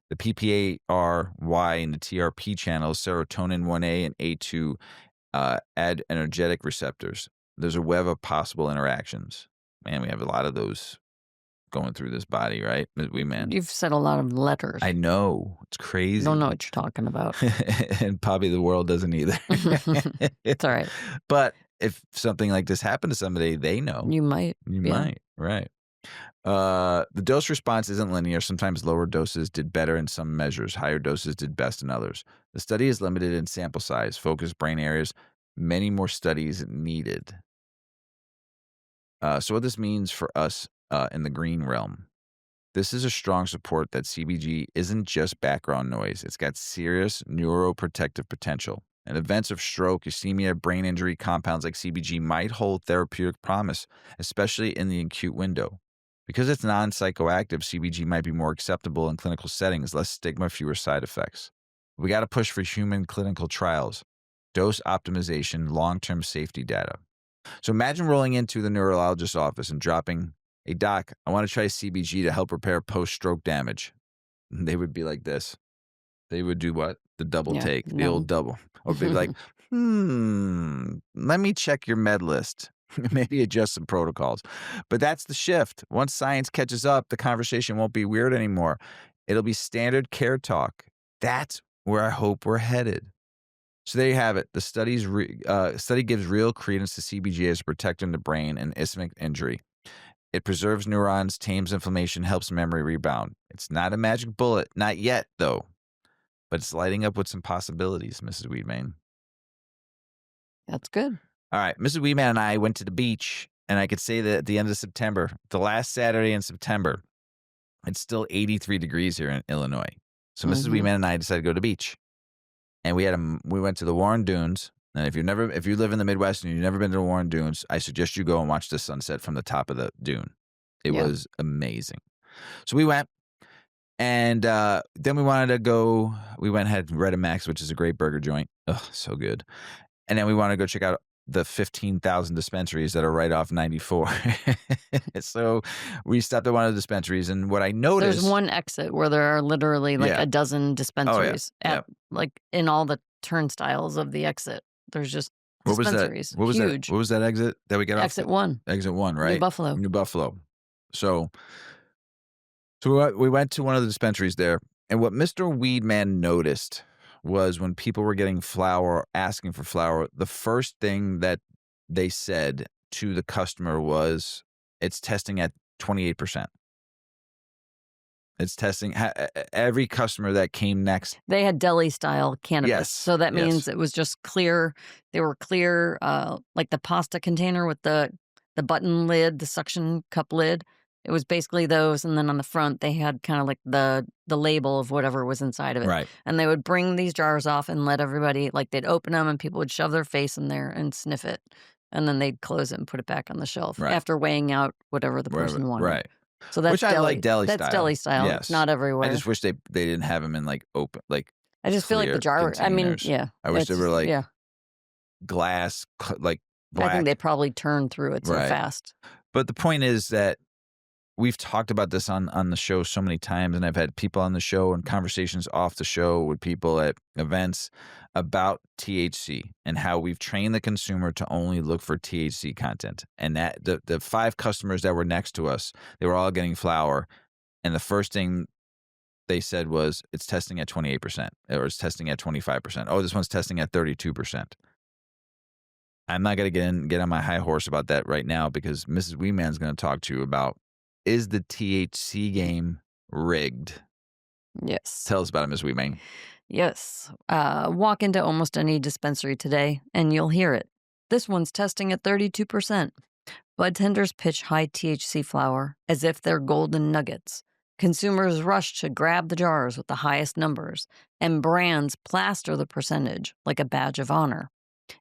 The PPARY and the TRP channels, serotonin 1A and A2 adrenergic receptors. There's a web of possible interactions. Man, we have a lot of those going through this body, right? We man. You've said a lot of I letters. know. It's Don't know crazy. what you're talking about. And probably the world doesn't either. It's all right. But if something like this happened to somebody, they know. You might. You Yeah. might, right. The dose response isn't linear. Sometimes lower doses did better in some measures. Higher doses did best in others. The study is limited in sample size, focused brain areas, many more studies needed. So what this means for us in the green realm, this is a strong support that CBG isn't just background noise. It's got serious neuroprotective potential. And events of stroke, ischemia, brain injury compounds like CBG might hold therapeutic promise, especially in the acute window. Because it's non-psychoactive, CBG might be more acceptable in clinical settings, less stigma, fewer side effects. We got to push for human clinical trials, dose optimization, long-term safety data. So imagine rolling into the neurologist's office and dropping, "Hey, doc, I want to try CBG to help repair post-stroke damage." And they would be like this. They would do what? The double Yeah. take, the No. old double. Or they'd be like, let me check your med list. Maybe adjust some protocols. But that's the shift. Once science catches up, the conversation won't be weird anymore. It'll be standard care talk. That's where I hope we're headed. So there you have it. The study gives real credence to CBG as a protector in the brain and ischemic injury. It preserves neurons, tames inflammation, helps memory rebound. It's not a magic bullet, not yet, though. But it's lighting up with some possibilities, Mrs. Weedman. That's good. All right, Mrs. Weedman and I went to the beach, and I could say that at the end of September, the last Saturday in September, it's still 83 degrees here in Illinois. So Mrs. Mhm. Weedman and I decided to go to the beach, and we went to the Warren Dunes. And if you live in the Midwest and you've never been to the Warren Dunes, I suggest you go and watch the sunset from the top of the dune. It Yeah. was amazing. So we went. And then we wanted to go. We went and had Red and Max, which is a great burger joint. Oh, so good. And then we want to go check out the 15,000 dispensaries that are right off 94. So we stopped at one of the dispensaries, and what I There's noticed, one exit where there are literally like yeah, a dozen oh yeah, dispensaries yeah. like in all the turnstiles of the exit. There's just What was that? dispensaries. What was that? Huge. What was that exit that we got off? Exit 1, Exit one, New right? Buffalo. New Buffalo. So, we went to one of the dispensaries there, and what Mr. Weedman noticed was when people were getting flour, asking for flour, the first thing that they said to the customer was, "It's testing at 28%." It's testing. Every customer that came next, They had deli style cannabis. yes, So that yes, means it was just clear. They were clear, like the pasta container with the button lid, the suction cup lid. It was basically those, and then on the front they had kind of like the label of whatever was inside of it. right, And they would bring these jars off and let everybody, like they'd open them and people would shove their face in there and sniff it, and then they'd close it and put it back on the shelf right, after weighing out whatever the wherever, person wanted. right. So that's Which I like deli. deli That's style. deli style. It's Yes, not I everywhere. just wish they didn't have them in like open, like I just feel like the clear jar. I mean, containers. yeah, I wish they it's were like yeah. glass, like I think they black. probably turn through it so Right. fast. But the point is that we've talked about this on the show so many times, and I've had people on the show and conversations off the show with people at events about THC and how we've trained the consumer to only look for THC content. And that the 5 customers that were next to us, they were all getting flour, and the first thing they said was, "It's testing at 28%, or it's testing at 25%. Oh, this one's testing at 32%." I'm not going to get on my high horse about that right now, because Mrs. Weeman's going to talk to you about, is the THC game rigged? Yes. Tell us about it, Ms. Weeman. Yes. Walk into almost any dispensary today and you'll hear it. This one's testing at 32%. Bud tenders pitch high THC flower as if they're golden nuggets. Consumers rush to grab the jars with the highest numbers, and brands plaster the percentage like a badge of honor.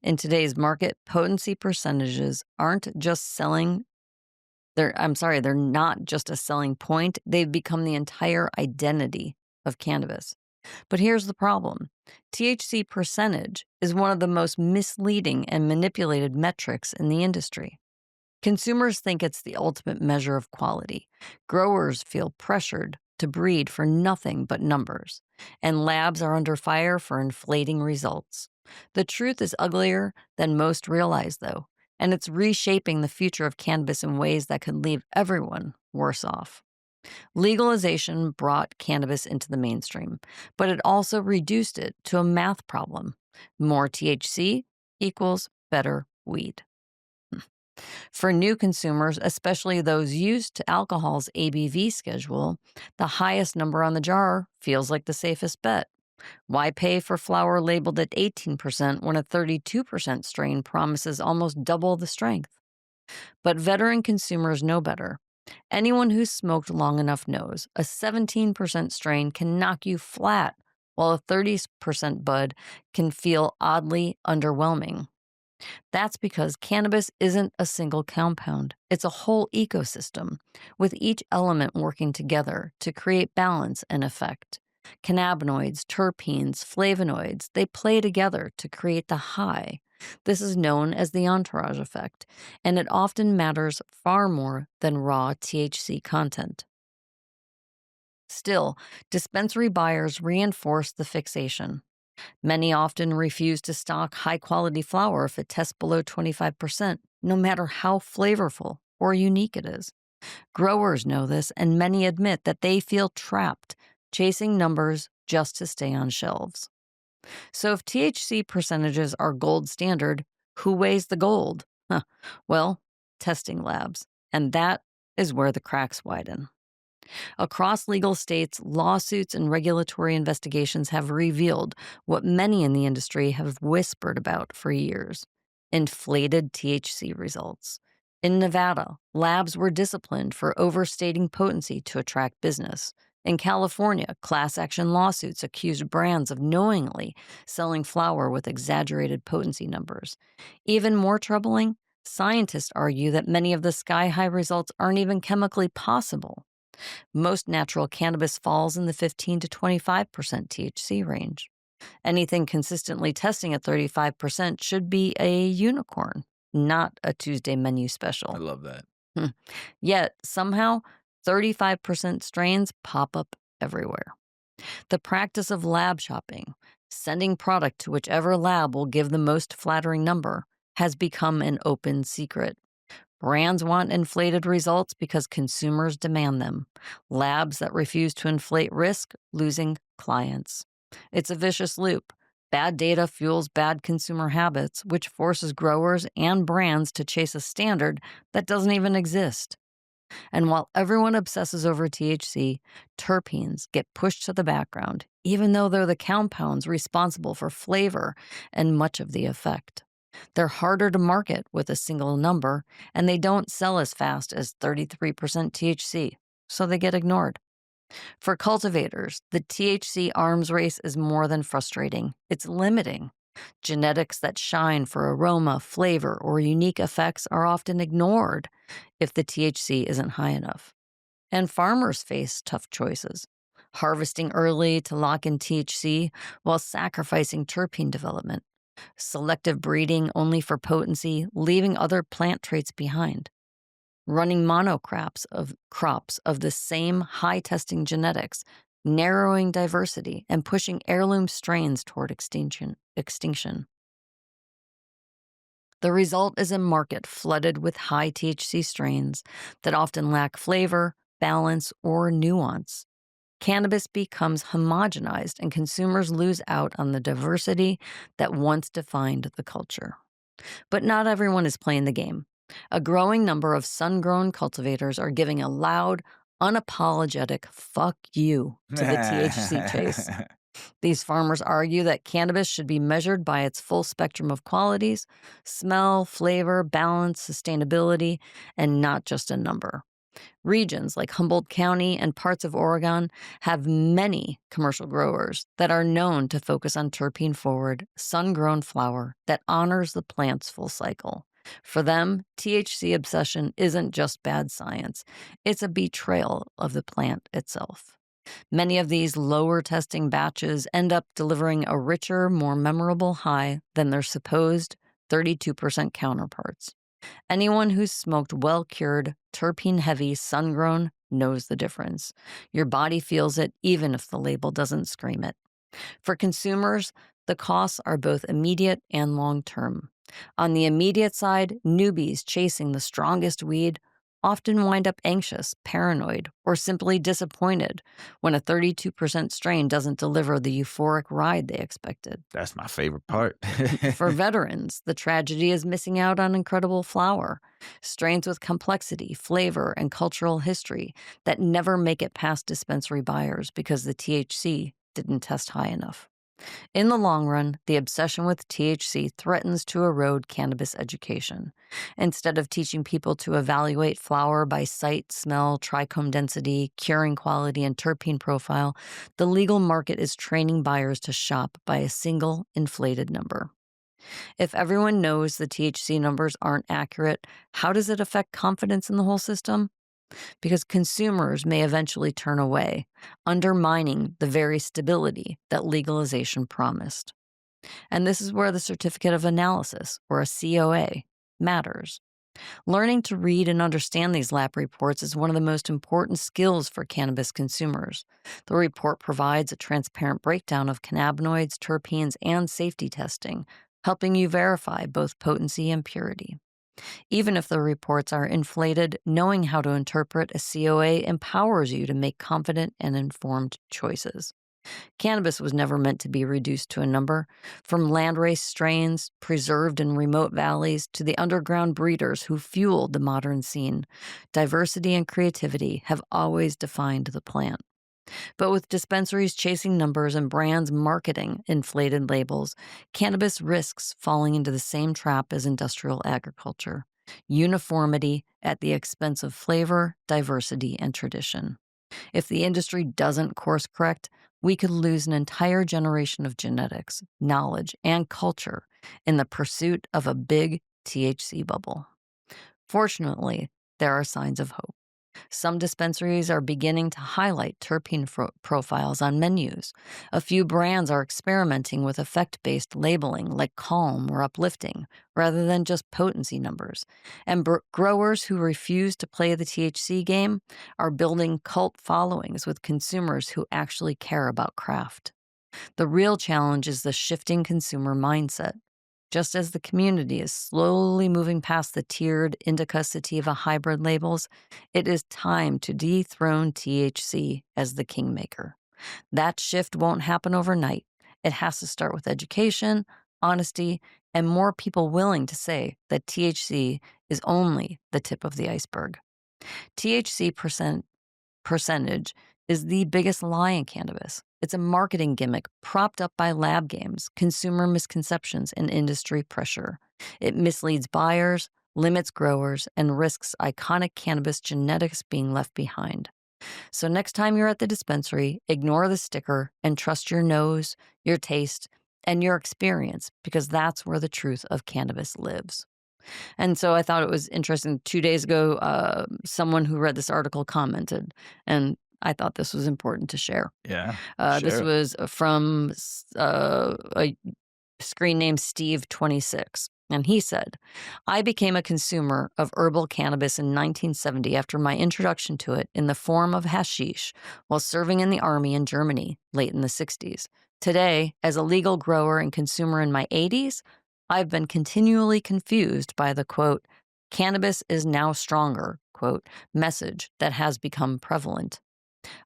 In today's market, potency percentages aren't just selling, I'm sorry, they're not just a selling point, they've become the entire identity of cannabis. But here's the problem: THC percentage is one of the most misleading and manipulated metrics in the industry. Consumers think it's the ultimate measure of quality. Growers feel pressured to breed for nothing but numbers, and labs are under fire for inflating results. The truth is uglier than most realize, though, and it's reshaping the future of cannabis in ways that could leave everyone worse off. Legalization brought cannabis into the mainstream, but it also reduced it to a math problem. More THC equals better weed. For new consumers, especially those used to alcohol's ABV schedule, the highest number on the jar feels like the safest bet. Why pay for flower labeled at 18% when a 32% strain promises almost double the strength? But veteran consumers know better. Anyone who's smoked long enough knows a 17% strain can knock you flat, while a 30% bud can feel oddly underwhelming. That's because cannabis isn't a single compound. It's a whole ecosystem, with each element working together to create balance and effect. Cannabinoids, terpenes, flavonoids, they play together to create the high. This is known as the entourage effect, and it often matters far more than raw THC content. Still, dispensary buyers reinforce the fixation. Many often refuse to stock high quality flower if it tests below 25%, no matter how flavorful or unique it is. Growers know this, and many admit that they feel trapped, chasing numbers just to stay on shelves. So, if THC percentages are gold standard, who weighs the gold? Huh. Well, testing labs. And that is where the cracks widen. Across legal states, lawsuits and regulatory investigations have revealed what many in the industry have whispered about for years: inflated THC results. In Nevada, labs were disciplined for overstating potency to attract business. In California, class action lawsuits accused brands of knowingly selling flower with exaggerated potency numbers. Even more troubling, scientists argue that many of the sky high results aren't even chemically possible. Most natural cannabis falls in the 15 to 25% THC range. Anything consistently testing at 35% should be a unicorn, not a Tuesday menu I special. love that. Hmm. Yet, somehow, 35% strains pop up everywhere. The practice of lab shopping, sending product to whichever lab will give the most flattering number, has become an open secret. Brands want inflated results because consumers demand them. Labs that refuse to inflate risk losing clients. It's a vicious loop. Bad data fuels bad consumer habits, which forces growers and brands to chase a standard that doesn't even exist. And while everyone obsesses over THC, terpenes get pushed to the background, even though they're the compounds responsible for flavor and much of the effect. They're harder to market with a single number, and they don't sell as fast as 33% THC, so they get ignored. For cultivators, the THC arms race is more than frustrating. It's limiting. Genetics that shine for aroma, flavor, or unique effects are often ignored if the THC isn't high enough. And farmers face tough choices: harvesting early to lock in THC while sacrificing terpene development, selective breeding only for potency, leaving other plant traits behind, running crops of the same high-testing genetics, narrowing diversity, and pushing heirloom strains toward extinction. The result is a market flooded with high THC strains that often lack flavor, balance, or nuance. Cannabis becomes homogenized, and consumers lose out on the diversity that once defined the culture. But not everyone is playing the game. A growing number of sun-grown cultivators are giving a loud, unapologetic "fuck you" to the THC chase. These farmers argue that cannabis should be measured by its full spectrum of qualities: smell, flavor, balance, sustainability, and not just a number. Regions like Humboldt County and parts of Oregon have many commercial growers that are known to focus on terpene-forward, sun-grown flower that honors the plant's full cycle. For them, THC obsession isn't just bad science, it's a betrayal of the plant itself. Many of these lower testing batches end up delivering a richer, more memorable high than their supposed 32% counterparts. Anyone who's smoked well cured, terpene heavy, sun grown knows the difference. Your body feels it even if the label doesn't scream it. For consumers, the costs are both immediate and long term. On the immediate side, newbies chasing the strongest weed often wind up anxious, paranoid, or simply disappointed when a 32% strain doesn't deliver the euphoric ride they expected. That's my favorite part. For veterans, the tragedy is missing out on incredible flower, strains with complexity, flavor, and cultural history that never make it past dispensary buyers because the THC didn't test high enough. In the long run, the obsession with THC threatens to erode cannabis education. Instead of teaching people to evaluate flower by sight, smell, trichome density, curing quality, and terpene profile, the legal market is training buyers to shop by a single inflated number. If everyone knows the THC numbers aren't accurate, how does it affect confidence in the whole system? Because consumers may eventually turn away, undermining the very stability that legalization promised. And this is where the certificate of analysis, or a COA, matters. Learning to read and understand these lab reports is one of the most important skills for cannabis consumers. The report provides a transparent breakdown of cannabinoids, terpenes, and safety testing, helping you verify both potency and purity. Even if the reports are inflated, knowing how to interpret a COA empowers you to make confident and informed choices. Cannabis was never meant to be reduced to a number. From landrace strains preserved in remote valleys to the underground breeders who fueled the modern scene, diversity and creativity have always defined the plant. But with dispensaries chasing numbers and brands marketing inflated labels, cannabis risks falling into the same trap as industrial agriculture: uniformity at the expense of flavor, diversity, and tradition. If the industry doesn't course correct, we could lose an entire generation of genetics, knowledge, and culture in the pursuit of a big THC bubble. Fortunately, there are signs of hope. Some dispensaries are beginning to highlight terpene profiles on menus. A few brands are experimenting with effect-based labeling like calm or uplifting, rather than just potency numbers. And growers who refuse to play the THC game are building cult followings with consumers who actually care about craft. The real challenge is the shifting consumer mindset. Just as the community is slowly moving past the tiered indica sativa hybrid labels, it is time to dethrone THC as the kingmaker. That shift won't happen overnight. It has to start with education, honesty, and more people willing to say that THC is only the tip of the iceberg. THC percentage is the biggest lie in cannabis. It's a marketing gimmick propped up by lab games, consumer misconceptions, and industry pressure. It misleads buyers, limits growers, and risks iconic cannabis genetics being left behind. So next time you're at the dispensary, ignore the sticker and trust your nose, your taste, and your experience, because that's where the truth of cannabis lives. And so I thought it was interesting. 2 days ago, someone who read this article commented, and I thought this was important to share. Yeah, This share it. was from a screen named Steve26. And he said, I became a consumer of herbal cannabis in 1970 after my introduction to it in the form of hashish while serving in the army in Germany late in the 60s. Today, as a legal grower and consumer in my 80s, I've been continually confused by the quote, cannabis is now stronger, quote, message that has become prevalent.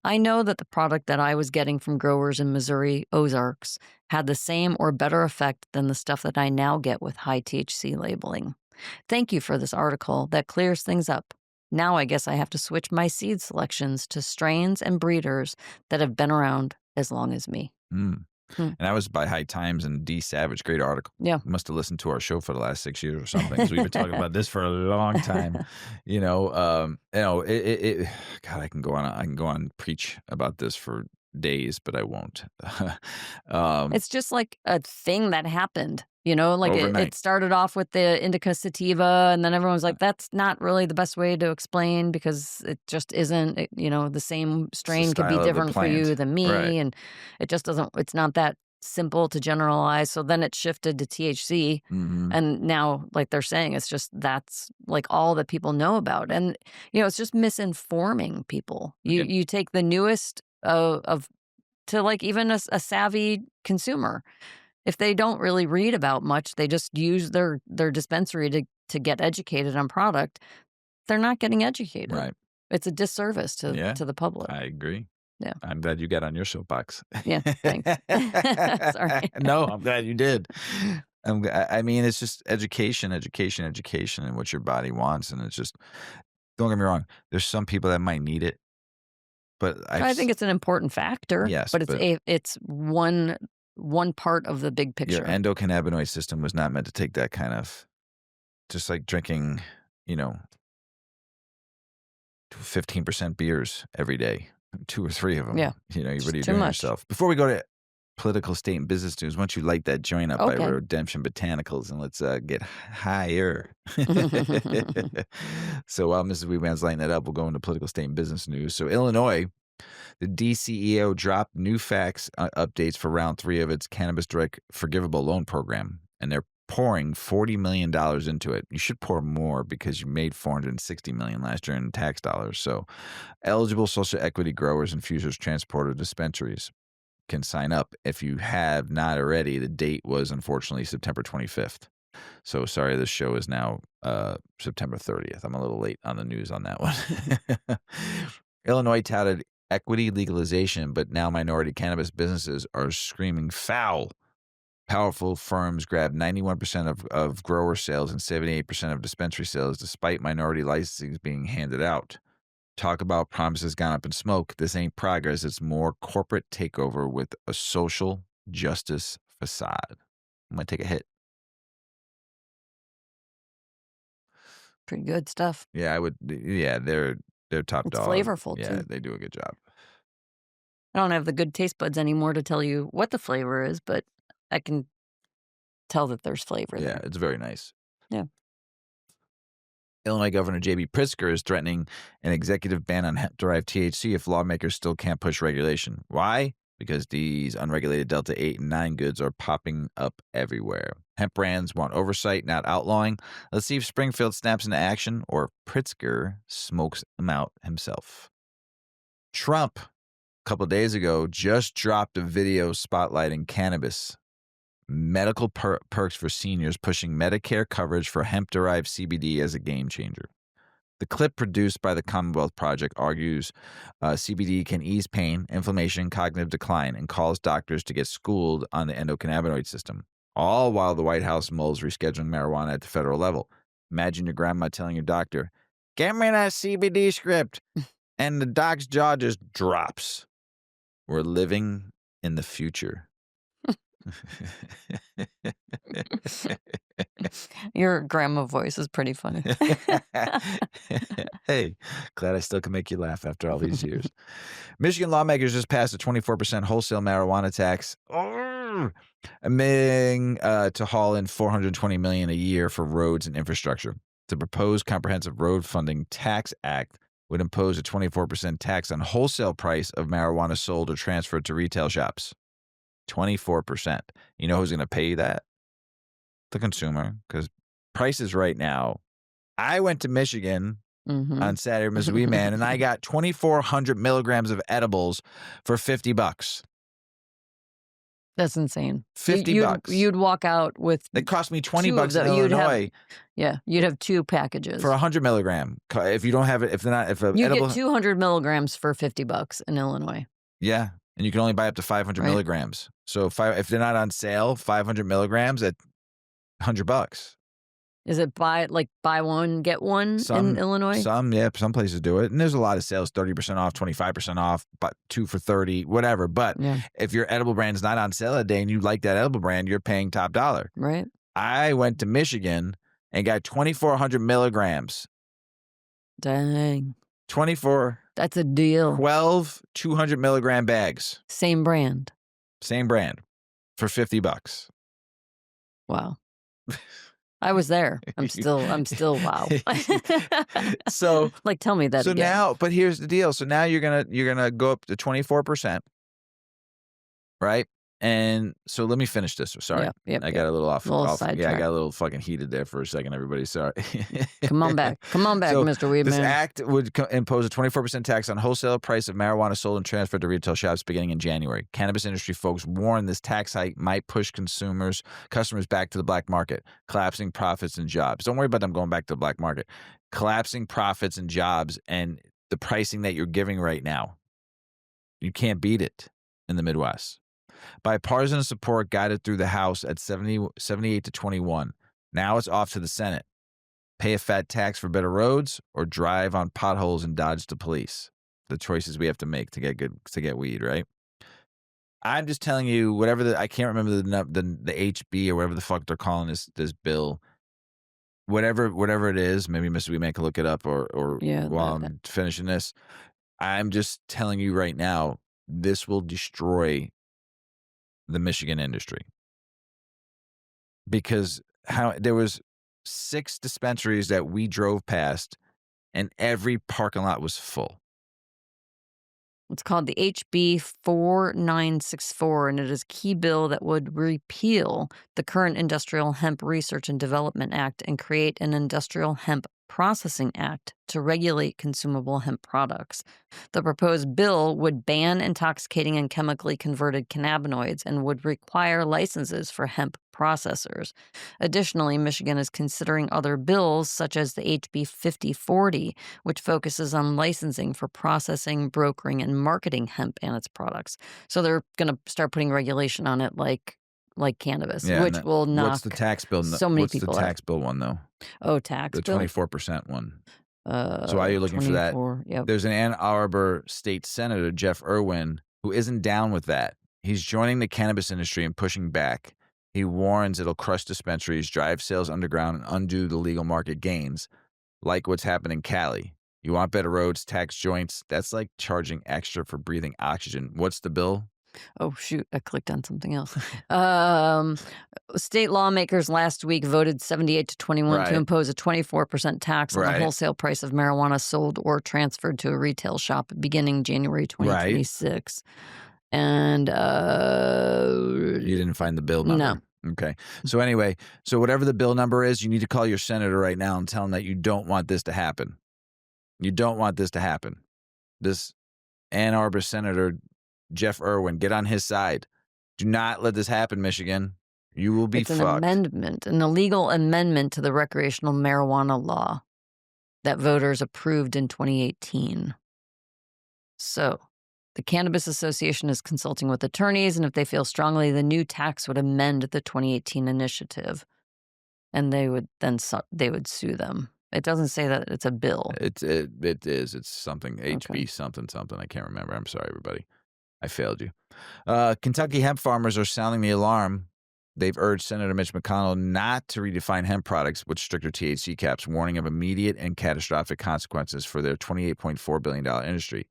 I know that the product that I was getting from growers in Missouri Ozarks had the same or better effect than the stuff that I now get with high THC labeling. Thank you for this article that clears things up. Now I guess I have to switch my seed selections to strains and breeders that have been around as long as me. Mm. Hmm. And that was by High Times and D Savage. Great article. Yeah. Must have listened to our show for the last 6 years or something, because we've been talking about this for a long time. God, I can go on. I can go on and preach about this for days, but I won't. um, It's just like a thing that happened You know, like Overnight. it started off with the indica sativa, and then everyone's like, "That's not really the best way to explain because it just isn't. The same It's the strain could be style of the different for you plant. than Right. me, and it just doesn't. It's not that simple to generalize." So then it shifted to THC, Mhm. and now, like they're saying, it's just that's like all that people know about, and it's just misinforming people. You Yeah. you take the newest of to like even a savvy consumer. If they don't really read about much, they just use their dispensary to get educated on product, they're not getting educated. Right. It's a disservice Yeah. to the public. I agree. Yeah. I'm glad you got on your soapbox. Yeah, thanks. Sorry. No, I'm glad you did. I mean, it's just education, education, education, and what your body wants, and it's just don't get me wrong. There's some people that might need it, but I think it's an important factor, yes, but but it's one part of the big your picture. endocannabinoid system was not meant to take that kind of just like drinking, you know, 15% beers every day, 2 or 3 of Yeah, them. What are just you too doing to much. yourself? Before we go to political, state, and business news, why don't you light that joint up by Okay. Redemption Botanicals and let's get higher. So while Mrs. Weedman's lighting that up, we'll go into political, state, and business news. So Illinois, the DCEO dropped new facts updates for round 3 of its cannabis direct forgivable loan program, and they're pouring $40 million into it. You should pour more because you made $460 million last year in tax dollars. So eligible social equity growers, infusers, transporter dispensaries can sign up if you have not already. The date was unfortunately September 25th. So sorry, this show is now September 30th. I'm a little late on the news on that one. Illinois touted equity legalization, but now minority cannabis businesses are screaming foul. Powerful firms grab 91% of grower sales and 78% of dispensary sales, despite minority licensings being handed out. Talk about promises gone up in smoke. This ain't progress. It's more corporate takeover with a social justice facade. I'm going to take a hit. Pretty good stuff. Yeah, I would. Yeah, they're top It's dog. flavorful Yeah, too. they do a good job. I don't have the good taste buds anymore to tell you what the flavor is, but I can tell that there's flavor Yeah, there. it's very nice. Yeah. Illinois Governor J.B. Pritzker is threatening an executive ban on hemp-derived THC if lawmakers still can't push regulation. Why? Because these unregulated Delta 8 and 9 goods are popping up everywhere. Hemp brands want oversight, not outlawing. Let's see if Springfield snaps into action or Pritzker smokes them out himself. Trump, a couple days ago, just dropped a video spotlighting cannabis. Medical perks for seniors, pushing Medicare coverage for hemp-derived CBD as a game changer. The clip produced by the Commonwealth Project argues CBD can ease pain, inflammation, cognitive decline, and calls doctors to get schooled on the endocannabinoid system, all while the White House mulls rescheduling marijuana at the federal level. Imagine your grandma telling your doctor, "Get me that CBD script," and the doc's jaw just drops. We're living in the future. Your grandma voice is pretty funny. Hey, glad I still can make you laugh after all these years. Michigan lawmakers just passed a 24% wholesale marijuana tax, admitting to haul in $420 million a year for roads and infrastructure. The proposed Comprehensive Road Funding Tax Act would impose a 24% tax on wholesale price of marijuana sold or transferred to retail shops. 24%. You know who's going to pay that? The consumer, because prices right now. I went to Michigan Mhm. on Saturday, Mrs. Weedman, and I got 2,400 milligrams of edibles for $50. That's insane. You $50. you'd walk out with It cost me 20 2 of bucks in the you'd have Illinois you'd have 2 for packages. 100 milligram. If you don't have it, if they're not, if an You edible, get 200 milligrams for $50 in Illinois, yeah, and you can only buy up to 500 right? milligrams. So if they're not on sale, 500 milligrams at $100. Is it buy one, get one in Some, Illinois? yeah, some places do it, and there's a lot of sales: 30% off, 25% off, but 2 for 30, whatever. But Yeah, if your edible brand's not on sale that day and you like that edible brand, you're paying top dollar. right? I went to Michigan and got 2,400 milligrams, Dang. 24, That's a deal. 12, 200 milligram bags, Same brand. same brand, for $50. Wow. I was there. I'm still wow. So Like, tell me that so again. now, but here's the deal. So now you're gonna go up to 24%. Right? And so let me finish this. Sorry. Yep, yep, I yep. got a little A little yeah, I sidetrack. got a little fucking heated there for a second, everybody. Sorry. Come on back. Come on back, So Mr. this Weedman. act would impose a 24% tax on wholesale price of marijuana sold and transferred to retail shops beginning in January. Cannabis industry folks warn this tax hike might push customers back to the black market, collapsing profits and jobs. Don't worry about them going back to the black market. Collapsing profits and jobs and the pricing that you're giving right now. You can't beat it in the Midwest. Bipartisan support guided through the House at 78 to 21. Now it's off to the Senate. Pay a fat tax for better roads or drive on potholes and dodge the police. The choices we have to make to get weed, right? I'm just telling you, whatever I can't remember the HB or whatever the fuck they're calling this bill. Whatever it is, maybe Mr. We can look it up or Yeah, while I'm finishing this. I'm just telling you right now, this will destroy the Michigan industry. Because there was 6 dispensaries that we drove past and every parking lot was full. it's called the HB 4964, and it is a key bill that would repeal the current Industrial Hemp Research and Development Act and create an Industrial Hemp Processing Act to regulate consumable hemp products. The proposed bill would ban intoxicating and chemically converted cannabinoids and would require licenses for hemp processors. Additionally, Michigan is considering other bills such as the HB 5040, which focuses on licensing for processing, brokering, and marketing hemp and its products. So they're going to start putting regulation on it like cannabis, Yeah, which will what's knock the tax bill? so many What's the people out. tax bill one though? Oh, tax The bill? 24% one. So while you're looking for that, 24, yep. there's an Ann Arbor state senator, Jeff Irwin, who isn't down with that. He's joining the cannabis industry and pushing back. He warns it'll crush dispensaries, drive sales underground, and undo the legal market gains, like what's happened in Cali. You want better roads, tax joints? That's like charging extra for breathing oxygen. What's the bill? Oh, shoot. I clicked on something else. State lawmakers last week voted 78 to 21 to Right. impose a 24% tax on the Right. wholesale price of marijuana sold or transferred to a retail shop beginning January 2026. And You didn't find the bill number? no. Okay. So anyway, so whatever the bill number is, you need to call your senator right now and tell him that you don't want this to happen. You don't want this to happen. This Ann Arbor Senator, Jeff Irwin, get on his side. Do not let this happen, Michigan. You will be It's fucked. an illegal amendment to the recreational marijuana law that voters approved in 2018. So, the Cannabis Association is consulting with attorneys, and if they feel strongly, the new tax would amend the 2018 initiative, and they would sue them. It doesn't say that it's a bill. It is. It's something HB something. I can't remember. I'm sorry, everybody. I failed you. Kentucky hemp farmers are sounding the alarm. They've urged Senator Mitch McConnell not to redefine hemp products with stricter THC caps, warning of immediate and catastrophic consequences for their $28.4 billion industry.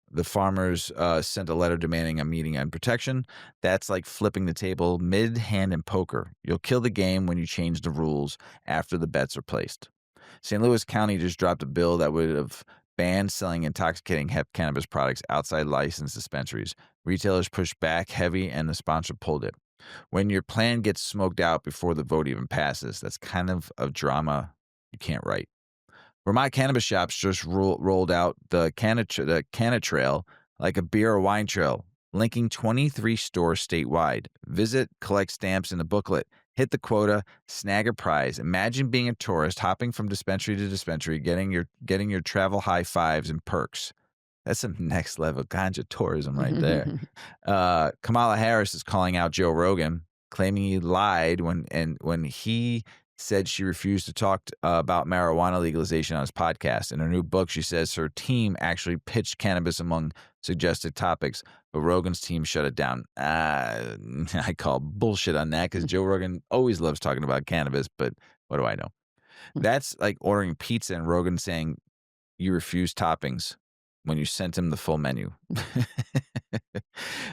The farmers sent a letter demanding a meeting on protection. That's like flipping the table mid-hand in poker. You'll kill the game when you change the rules after the bets are placed. St. Louis County just dropped a bill that would have banned selling intoxicating hemp cannabis products outside licensed dispensaries. Retailers pushed back heavy and the sponsor pulled it. When your plan gets smoked out before the vote even passes, that's kind of a drama you can't write. Vermont cannabis shops just rolled out the Canna Trail like a beer or wine trail, linking 23 stores statewide. Visit, collect stamps in the booklet, hit the quota, snag a prize. Imagine being a tourist, hopping from dispensary to dispensary, getting your travel high fives and perks. That's some next level ganja tourism right there. Kamala Harris is calling out Joe Rogan, claiming he lied when he said she refused to talk about marijuana legalization on his podcast. In her new book, she says her team actually pitched cannabis among suggested topics, but Rogan's team shut it down. I call bullshit on that because Joe Rogan always loves talking about cannabis, but what do I know? That's like ordering pizza and Rogan saying you refuse toppings. when you sent him the full menu.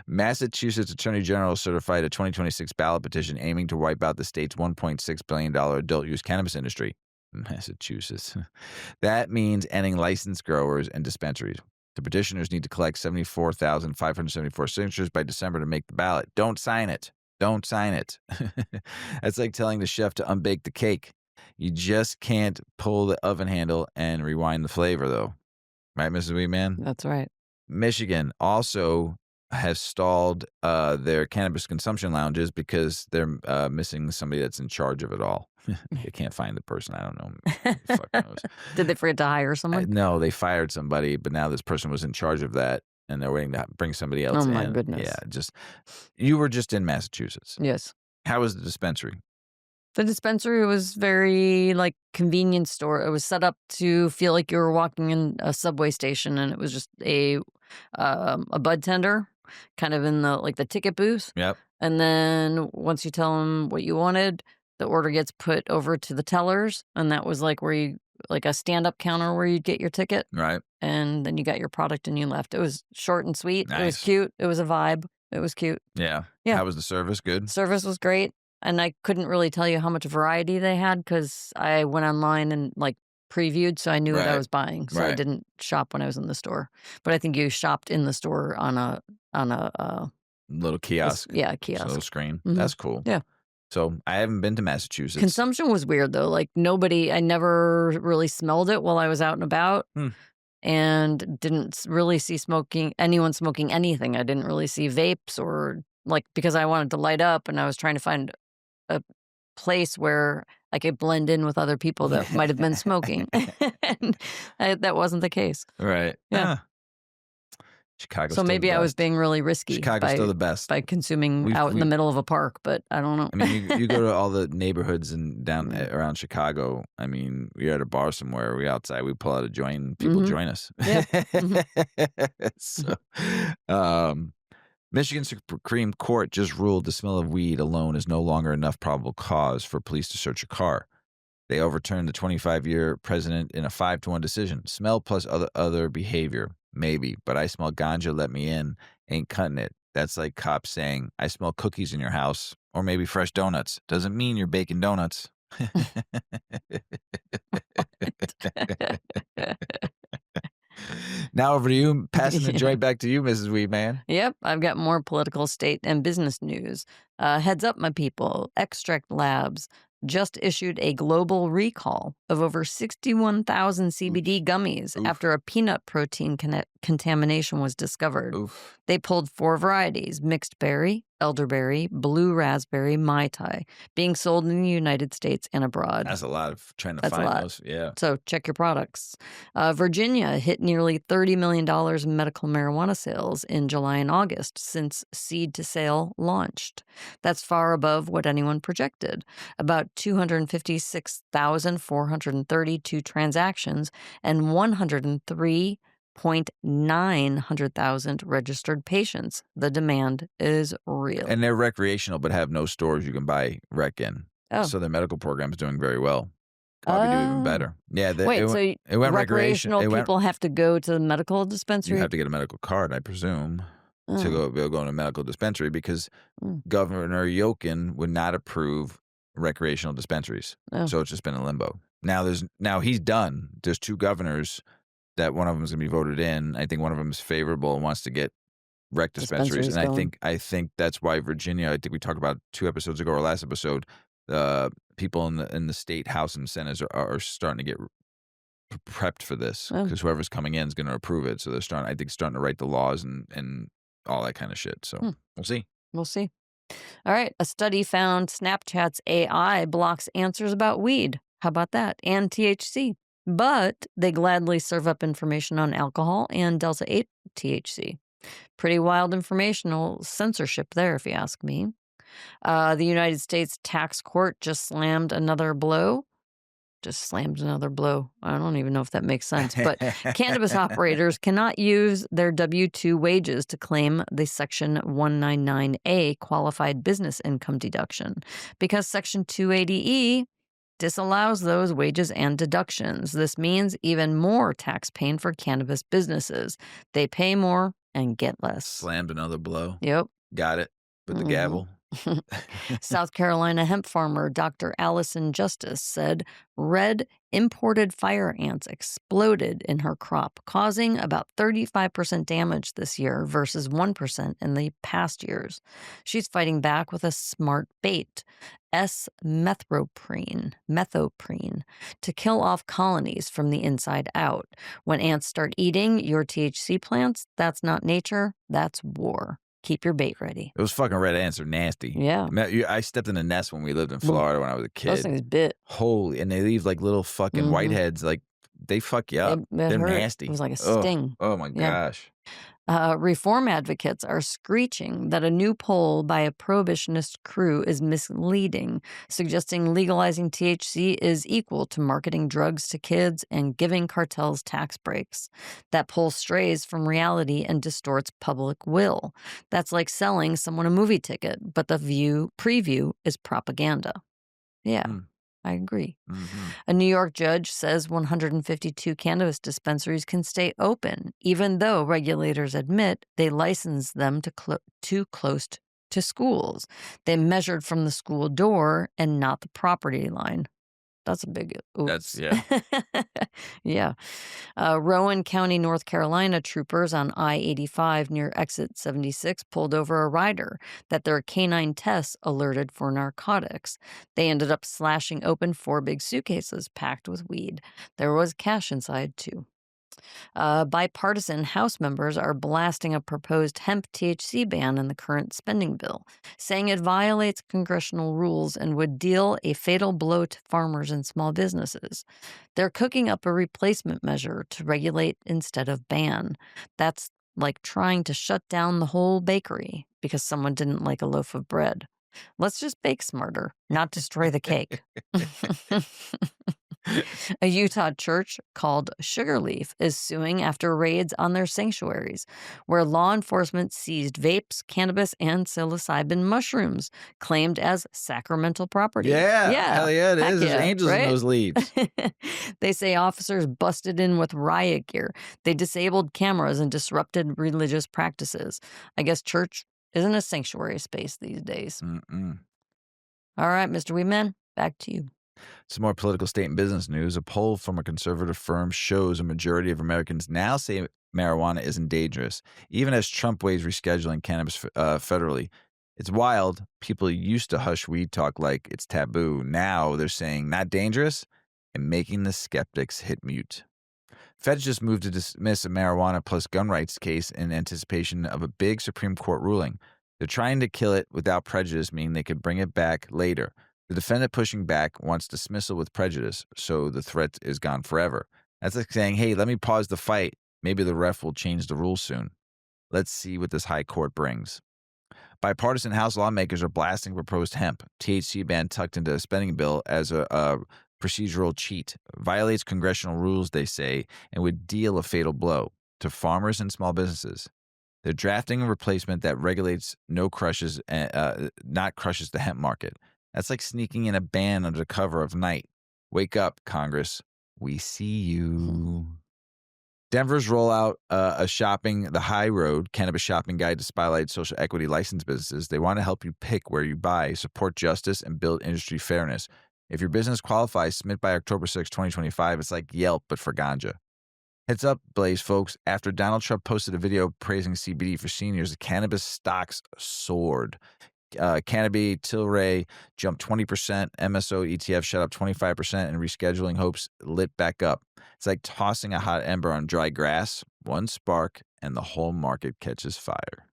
Massachusetts Attorney General certified a 2026 ballot petition aiming to wipe out the state's $1.6 billion adult use cannabis industry. Massachusetts. That means ending licensed growers and dispensaries. The petitioners need to collect 74,574 signatures by December to make the ballot. Don't sign it. Don't sign it. That's like telling the chef to unbake the cake. You just can't pull the oven handle and rewind the flavor, though. Right, Mrs. Weedman? That's right. Michigan also has stalled their cannabis consumption lounges because they're missing somebody that's in charge of it all. They can't find the person. I don't know. Who the fuck knows? Did they forget to hire someone? No, they fired somebody, but now this person was in charge of that, and they're waiting to bring somebody else Oh, in. my goodness. Yeah, you were just in Massachusetts. Yes. How was the dispensary? The dispensary was very like convenience store. It was set up to feel like you were walking in a subway station, and it was just a bud tender, kind of in the ticket booth. Yep. And then once you tell them what you wanted, the order gets put over to the tellers, and that was like a stand up counter where you'd get your ticket, Right. and then you got your product and you left. It was short and sweet. It was Nice. cute. It was a vibe. It was cute. Yeah. Yeah. How was the service? Good? Service was great. And I couldn't really tell you how much variety they had because I went online and previewed, so I knew what I Right. was buying. So I Right. didn't shop when I was in the store. But I think you shopped in the store on a Little kiosk. kiosk. Little screen. Mhm. That's cool. Yeah. So I haven't been to Massachusetts. Consumption was weird though. I never really smelled it while I was out and about. And didn't really see anyone smoking anything. I didn't really see vapes or because I wanted to light up and I was trying to find a place where I could blend in with other people that might have been smoking. And that wasn't the case. Right. Yeah. Chicago's So still maybe the I was best. being really risky Chicago's still the best. by consuming We've- out in the we- middle of a park, but I don't know. I mean, you go to all the neighborhoods and down around Chicago. I mean, we're at a bar somewhere. We outside. We pull out a joint. And people Mhm. join us. Yeah. So, Michigan Supreme Court just ruled the smell of weed alone is no longer enough probable cause for police to search a car. They overturned the 25-year precedent in a 5-1 decision. Smell plus other behavior, maybe, but I smell ganja, let me in, ain't cutting it. That's like cops saying, I smell cookies in your house, or maybe fresh donuts. Doesn't mean you're baking donuts. Now over to you. Passing the joint back to you, Mrs. Weedman. Yep, I've got more political, state, and business news. Heads up, my people. Extract Labs just issued a global recall of over 61,000 CBD gummies after a peanut protein contamination was discovered. Oof. They pulled 4 varieties: mixed berry, elderberry, blue raspberry, Mai Tai, being sold in the United States and abroad. That's a lot of trying to That's a find lot. those. Yeah. So check your products. Virginia hit nearly $30 million in medical marijuana sales in July and August since seed to sale launched. That's far above what anyone projected. About 256,432 transactions and 103,900,000 registered patients. The demand is real. And they're recreational, but have no stores you can buy rec in. Oh. So their medical program is doing very well. Probably do even better. Yeah. Wait, so it went recreational people have to go to the medical dispensary? You have to get a medical card, I presume, to go to a medical dispensary because Governor Yokin would not approve recreational dispensaries. Oh. So it's just been in limbo. Now he's done. There's 2 governors that one of them is going to be voted in. I think one of them is favorable and wants to get rec dispensaries. And I think that's why Virginia, I think we talked about 2 episodes ago or last episode, people in the state house and senate are starting to get prepped for this because whoever's coming in is going to approve it. So they're starting to write the laws and all that kind of shit. So we'll see. We'll see. All right. A study found Snapchat's AI blocks answers about weed. How about that? And THC. But they gladly serve up information on alcohol and Delta 8 THC. Pretty wild informational censorship there, if you ask me. The United States tax court just slammed another blow. I don't even know if that makes sense. But cannabis operators cannot use their W-2 wages to claim the Section 199A qualified business income deduction because Section 280E disallows those wages and deductions. This means even more tax pain for cannabis businesses. They pay more and get less. Slammed another blow. Yep. Got it. With the gavel. South Carolina hemp farmer Dr. Allison Justice said red imported fire ants exploded in her crop, causing about 35% damage this year versus 1% in the past years. She's fighting back with a smart bait, methoprene, to kill off colonies from the inside out. When ants start eating your THC plants, that's not nature, that's war. Keep your bait ready. Those fucking red ants are nasty. Yeah. I stepped in a nest when we lived in Florida when I was a kid. Those things bit. Holy, and they leave like little fucking whiteheads. Like they fuck you up. It They're hurt. nasty. It was like a Ugh. sting. Oh my Yeah. gosh. Reform advocates are screeching that a new poll by a prohibitionist crew is misleading, suggesting legalizing THC is equal to marketing drugs to kids and giving cartels tax breaks. That poll strays from reality and distorts public will. That's like selling someone a movie ticket, but the preview is propaganda. Yeah. I agree. Mm-hmm. A New York judge says 152 cannabis dispensaries can stay open, even though regulators admit they license them too close to schools. They measured from the school door and not the property line. That's a big oops. Yeah. Rowan County, North Carolina troopers on I-85 near exit 76 pulled over a rider that their canine tests alerted for narcotics. They ended up slashing open 4 big suitcases packed with weed. There was cash inside, too. Bipartisan House members are blasting a proposed hemp THC ban in the current spending bill, saying it violates congressional rules and would deal a fatal blow to farmers and small businesses. They're cooking up a replacement measure to regulate instead of ban. That's like trying to shut down the whole bakery because someone didn't like a loaf of bread. Let's just bake smarter, not destroy the cake. A Utah church called Sugarleaf is suing after raids on their sanctuaries, where law enforcement seized vapes, cannabis, and psilocybin mushrooms claimed as sacramental property. Yeah. Hell yeah, it is. There's angels in those leaves. They say officers busted in with riot gear. They disabled cameras and disrupted religious practices. I guess church isn't a sanctuary space these days. Mm-mm. All right, Mr. Weedman, back to you. Some more political state and business news. A poll from a conservative firm shows a majority of Americans now say marijuana isn't dangerous, even as Trump weighs rescheduling cannabis federally. It's wild. People used to hush weed talk like it's taboo. Now they're saying not dangerous and making the skeptics hit mute. Feds just moved to dismiss a marijuana plus gun rights case in anticipation of a big Supreme Court ruling. They're trying to kill it without prejudice, meaning they could bring it back later. The defendant pushing back wants dismissal with prejudice, so the threat is gone forever. That's like saying, hey, let me pause the fight. Maybe the ref will change the rules soon. Let's see what this high court brings. Bipartisan House lawmakers are blasting proposed hemp THC ban tucked into a spending bill as a procedural cheat. Violates congressional rules, they say, and would deal a fatal blow to farmers and small businesses. They're drafting a replacement that regulates not crushes the hemp market. That's like sneaking in a ban under the cover of night. Wake up, Congress. We see you. Denver's rollout the High Road cannabis shopping guide to spotlight social equity licensed businesses. They want to help you pick where you buy, support justice, and build industry fairness. If your business qualifies, submit by October 6, 2025. It's like Yelp, but for ganja. Heads up, Blaze folks. After Donald Trump posted a video praising CBD for seniors, the cannabis stocks soared. Cannabis, Tilray jumped 20%, MSO ETF shot up 25%, and rescheduling hopes lit back up. It's like tossing a hot ember on dry grass. One spark, and the whole market catches fire.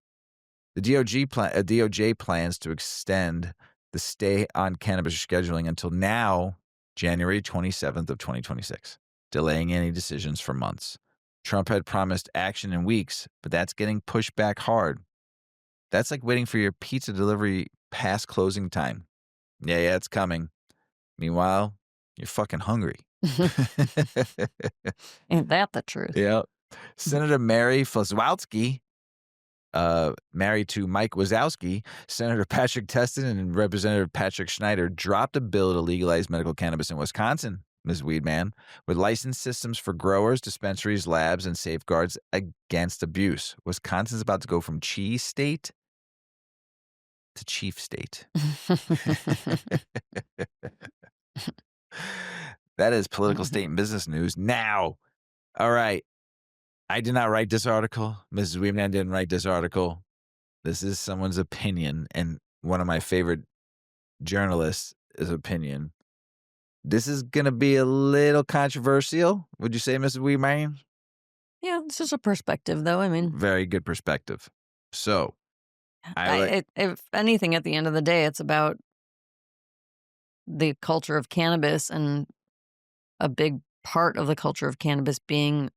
The DOJ plans to extend the stay on cannabis scheduling until now, January 27th of 2026, delaying any decisions for months. Trump had promised action in weeks, but that's getting pushed back hard. That's like waiting for your pizza delivery past closing time. Yeah, it's coming. Meanwhile, you're fucking hungry. Ain't that the truth? Yep. Senator Mary Floswowski married to Mike Wazowski, Senator Patrick Testin and Representative Patrick Schneider dropped a bill to legalize medical cannabis in Wisconsin, Ms. Weedman, with licensed systems for growers, dispensaries, labs, and safeguards against abuse. Wisconsin's about to go from cheese state to chief state. That is political state and business news now. All right. I did not write this article. Mrs. Weedman didn't write this article. This is someone's opinion, and one of my favorite journalists' opinion. This is gonna be a little controversial. Would you say, Mrs. Weedman? Yeah, it's just a perspective, though. I mean, Very good perspective. So, I like if anything, at the end of the day, it's about the culture of cannabis and a big part of the culture of cannabis being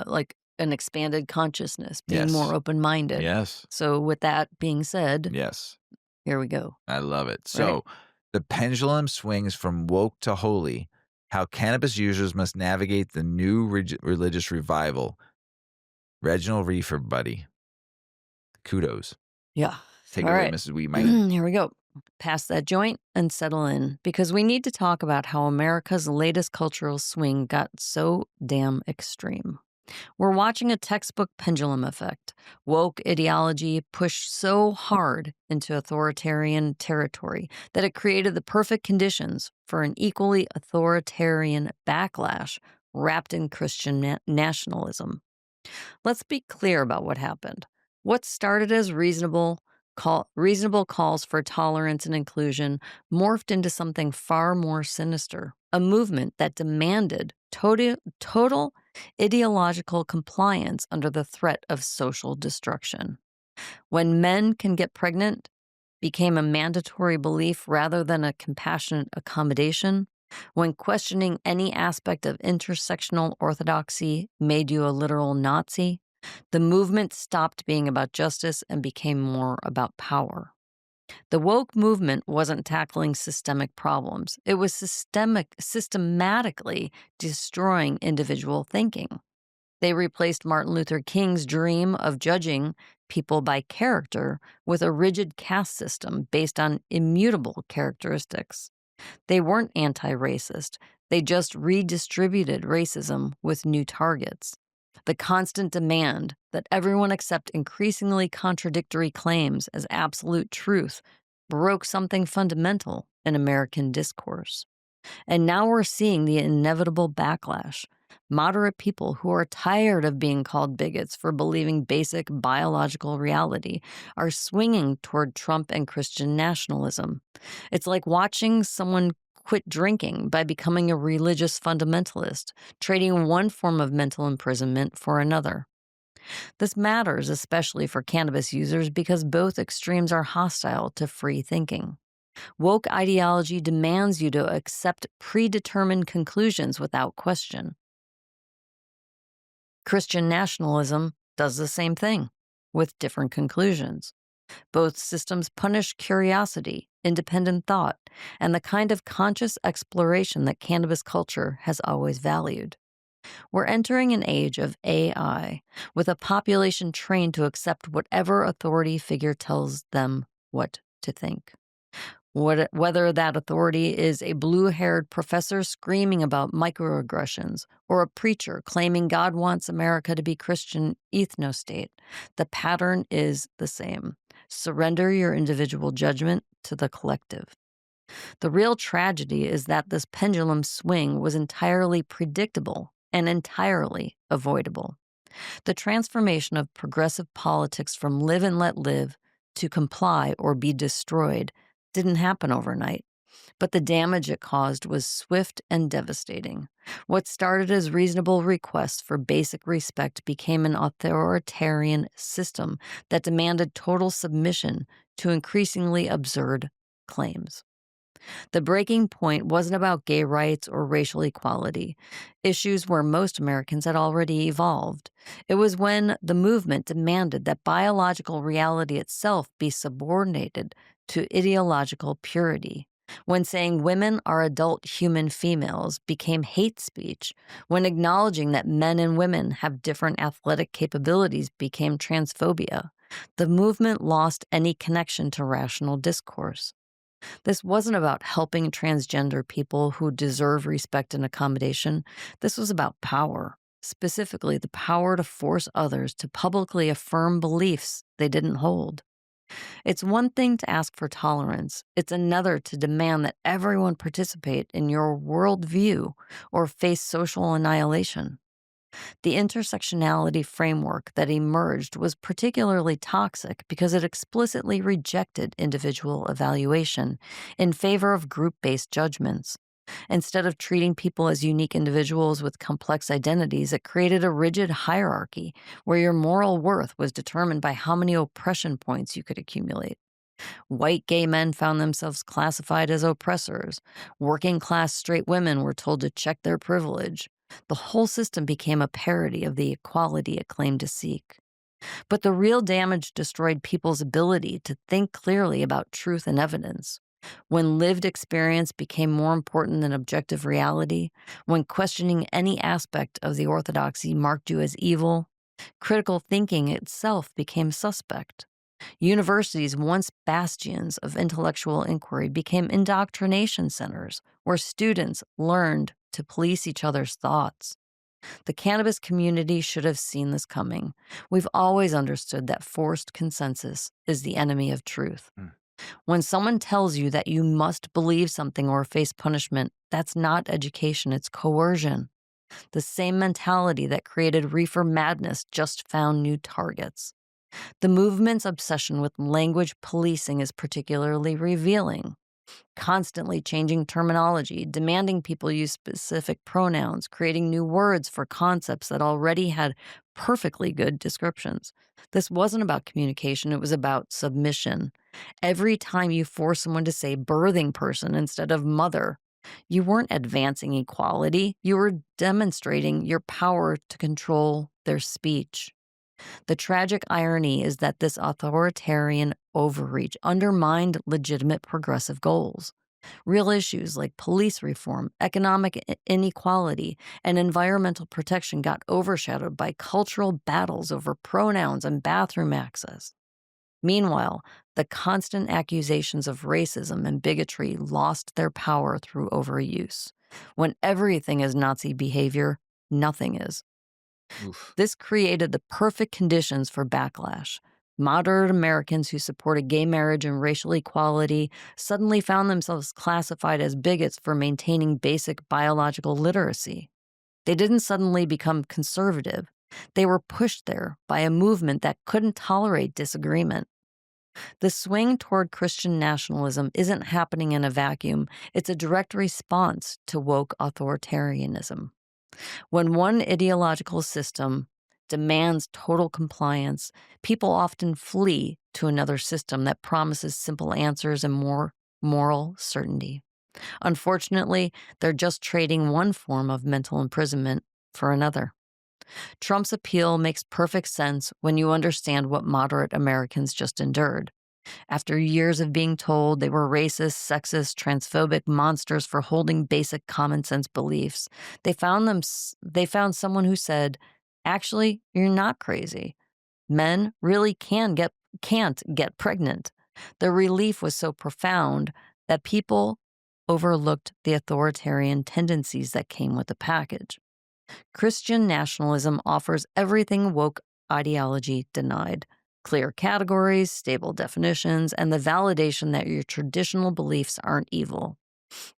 like an expanded consciousness, being more yes, open-minded. yes, So with that being said, yes. here we go. I love it. Right? So, the pendulum swings from woke to holy. How cannabis users must navigate the new religious revival. Reginald Reefer, buddy. Kudos. Yeah. Take All it away, right. Mrs. Weedman. Here we go. Pass that joint and settle in because we need to talk about how America's latest cultural swing got so damn extreme. We're watching a textbook pendulum effect. Woke ideology pushed so hard into authoritarian territory that it created the perfect conditions for an equally authoritarian backlash wrapped in Christian nationalism. Let's be clear about what happened. What started as reasonable calls for tolerance and inclusion morphed into something far more sinister, a movement that demanded total ideological compliance under the threat of social destruction. When men can get pregnant became a mandatory belief rather than a compassionate accommodation, when questioning any aspect of intersectional orthodoxy made you a literal Nazi, the movement stopped being about justice and became more about power. The woke movement wasn't tackling systemic problems. It was systematically destroying individual thinking. They replaced Martin Luther King's dream of judging people by character with a rigid caste system based on immutable characteristics. They weren't anti-racist. They just redistributed racism with new targets. The constant demand that everyone accept increasingly contradictory claims as absolute truth broke something fundamental in American discourse. And now we're seeing the inevitable backlash. Moderate people who are tired of being called bigots for believing basic biological reality are swinging toward Trump and Christian nationalism. It's like watching someone quit drinking by becoming a religious fundamentalist, trading one form of mental imprisonment for another. This matters especially for cannabis users because both extremes are hostile to free thinking. Woke ideology demands you to accept predetermined conclusions without question. Christian nationalism does the same thing, with different conclusions. Both systems punish curiosity, independent thought, and the kind of conscious exploration that cannabis culture has always valued. We're entering an age of AI, with a population trained to accept whatever authority figure tells them what to think. Whether that authority is a blue-haired professor screaming about microaggressions or a preacher claiming God wants America to be Christian ethnostate, the pattern is the same. Surrender your individual judgment to the collective. The real tragedy is that this pendulum swing was entirely predictable and entirely avoidable. The transformation of progressive politics from live and let live to comply or be destroyed didn't happen overnight, but the damage it caused was swift and devastating. What started as reasonable requests for basic respect became an authoritarian system that demanded total submission to increasingly absurd claims. The breaking point wasn't about gay rights or racial equality, issues where most Americans had already evolved. It was when the movement demanded that biological reality itself be subordinated to ideological purity. when saying women are adult human females became hate speech, when acknowledging that men and women have different athletic capabilities became transphobia. The movement lost any connection to rational discourse. This wasn't about helping transgender people who deserve respect and accommodation. This was about power, specifically the power to force others to publicly affirm beliefs they didn't hold. It's one thing to ask for tolerance, it's another to demand that everyone participate in your worldview or face social annihilation. The intersectionality framework that emerged was particularly toxic because it explicitly rejected individual evaluation in favor of group based judgments. Instead of treating people as unique individuals with complex identities, it created a rigid hierarchy where your moral worth was determined by how many oppression points you could accumulate. White gay men found themselves classified as oppressors. Working class straight women were told to check their privilege. The whole system became a parody of the equality it claimed to seek. But the real damage destroyed people's ability to think clearly about truth and evidence. When lived experience became more important than objective reality, when questioning any aspect of the orthodoxy marked you as evil, critical thinking itself became suspect. Universities, once bastions of intellectual inquiry, became indoctrination centers where students learned to police each other's thoughts. The cannabis community should have seen this coming. We've always understood that forced consensus is the enemy of truth. Mm. When someone tells you that you must believe something or face punishment, that's not education, it's coercion. The same mentality that created reefer madness just found new targets. The movement's obsession with language policing is particularly revealing. Constantly changing terminology, demanding people use specific pronouns, creating new words for concepts that already had perfectly good descriptions. This wasn't about communication, it was about submission. Every time you force someone to say birthing person instead of mother, you weren't advancing equality, you were demonstrating your power to control their speech. The tragic irony is that this authoritarian overreach undermined legitimate progressive goals. Real issues like police reform, economic inequality, and environmental protection got overshadowed by cultural battles over pronouns and bathroom access. Meanwhile, the constant accusations of racism and bigotry lost their power through overuse. When everything is Nazi behavior, nothing is. Oof. This created the perfect conditions for backlash. Moderate Americans who supported gay marriage and racial equality suddenly found themselves classified as bigots for maintaining basic biological literacy. They didn't suddenly become conservative. They were pushed there by a movement that couldn't tolerate disagreement. The swing toward Christian nationalism isn't happening in a vacuum. It's a direct response to woke authoritarianism. When one ideological system demands total compliance, people often flee to another system that promises simple answers and more moral certainty. Unfortunately, they're just trading one form of mental imprisonment for another. Trump's appeal makes perfect sense when you understand what moderate Americans just endured. After years of being told they were racist, sexist, transphobic monsters for holding basic common sense beliefs, they found someone who said, "Actually, you're not crazy. Men really can't get pregnant." The relief was so profound that people overlooked the authoritarian tendencies that came with the package. Christian nationalism offers everything woke ideology denied: clear categories, stable definitions, and the validation that your traditional beliefs aren't evil.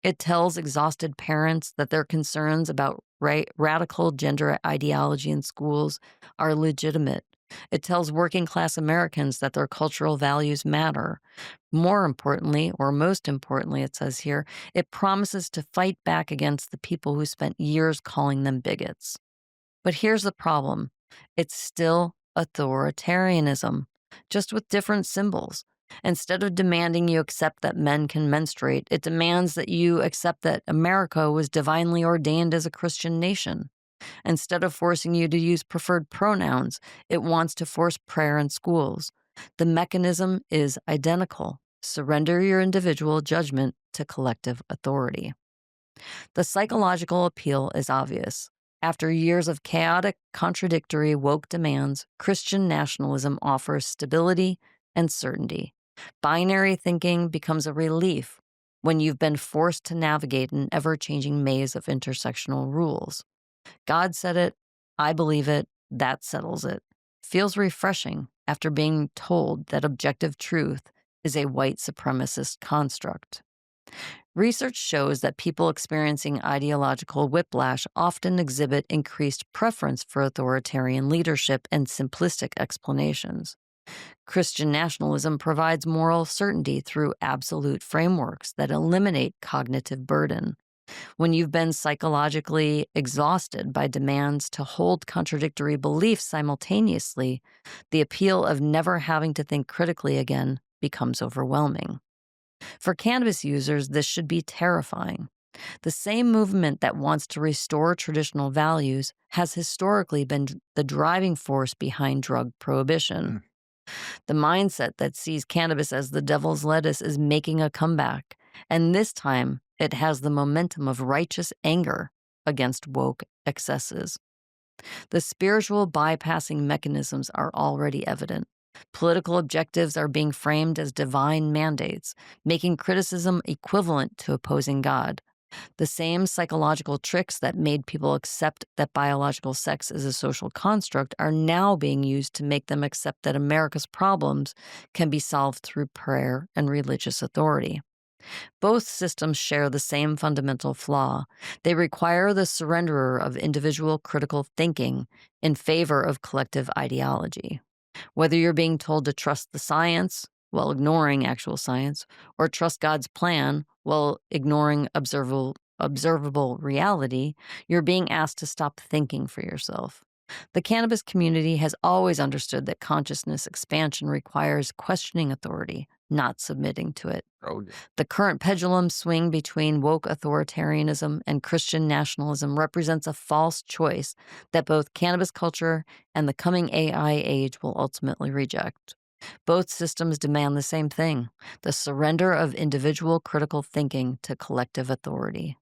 It tells exhausted parents that their concerns about radical gender ideology in schools are legitimate. It tells working class Americans that their cultural values matter. More importantly, or most importantly, it says here, it promises to fight back against the people who spent years calling them bigots. But here's the problem: it's still authoritarianism, just with different symbols. Instead of demanding you accept that men can menstruate, it demands that you accept that America was divinely ordained as a Christian nation. Instead of forcing you to use preferred pronouns, it wants to force prayer in schools. The mechanism is identical. Surrender your individual judgment to collective authority. The psychological appeal is obvious. After years of chaotic, contradictory woke demands, Christian nationalism offers stability and certainty. Binary thinking becomes a relief when you've been forced to navigate an ever changing maze of intersectional rules. God said it, I believe it, that settles it. Feels refreshing after being told that objective truth is a white supremacist construct. Research shows that people experiencing ideological whiplash often exhibit increased preference for authoritarian leadership and simplistic explanations. Christian nationalism provides moral certainty through absolute frameworks that eliminate cognitive burden. When you've been psychologically exhausted by demands to hold contradictory beliefs simultaneously, the appeal of never having to think critically again becomes overwhelming. For cannabis users, this should be terrifying. The same movement that wants to restore traditional values has historically been the driving force behind drug prohibition. Mm. The mindset that sees cannabis as the devil's lettuce is making a comeback, and this time it has the momentum of righteous anger against woke excesses. The spiritual bypassing mechanisms are already evident. Political objectives are being framed as divine mandates, making criticism equivalent to opposing God. The same psychological tricks that made people accept that biological sex is a social construct are now being used to make them accept that America's problems can be solved through prayer and religious authority. Both systems share the same fundamental flaw. They require the surrender of individual critical thinking in favor of collective ideology. Whether you're being told to trust the science while ignoring actual science, or trust God's plan while ignoring observable reality, you're being asked to stop thinking for yourself. The cannabis community has always understood that consciousness expansion requires questioning authority, not submitting to it. Oh, yeah. The current pendulum swing between woke authoritarianism and Christian nationalism represents a false choice that both cannabis culture and the coming AI age will ultimately reject. Both systems demand the same thing: the surrender of individual critical thinking to collective authority.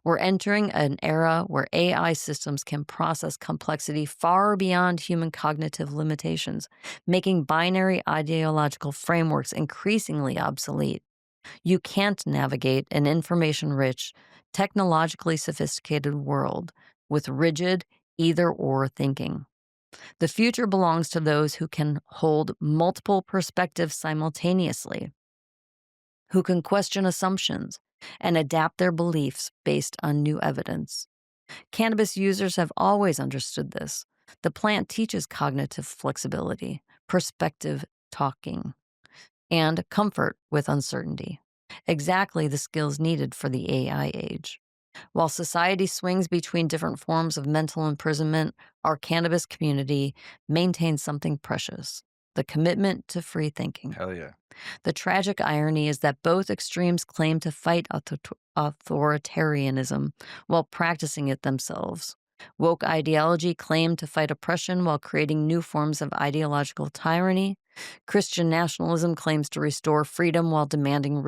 We're entering an era where AI systems can process complexity far beyond human cognitive limitations, making binary ideological frameworks increasingly obsolete. You can't navigate an information rich, technologically sophisticated world with rigid either or thinking. The future belongs to those who can hold multiple perspectives simultaneously, who can question assumptions and adapt their beliefs based on new evidence. Cannabis users have always understood this. The plant teaches cognitive flexibility, perspective talking, and comfort with uncertainty. Exactly the skills needed for the AI age. While society swings between different forms of mental imprisonment, our cannabis community maintains something precious: the commitment to free thinking. Hell yeah. The tragic irony is that both extremes claim to fight authoritarianism while practicing it themselves. Woke ideology claimed to fight oppression while creating new forms of ideological tyranny. Christian nationalism claims to restore freedom while demanding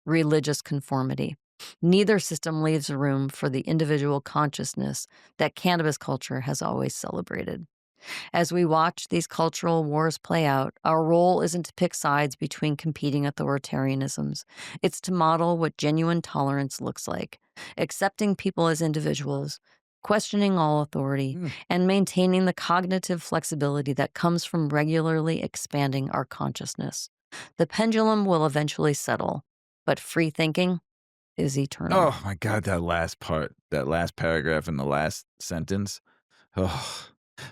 religious conformity. Neither system leaves room for the individual consciousness that cannabis culture has always celebrated. As we watch these cultural wars play out, our role isn't to pick sides between competing authoritarianisms. It's to model what genuine tolerance looks like: accepting people as individuals, questioning all authority, Mm. and maintaining the cognitive flexibility that comes from regularly expanding our consciousness. The pendulum will eventually settle, but free thinking is eternal. Oh my God, that last part, that last paragraph in the last sentence, oh,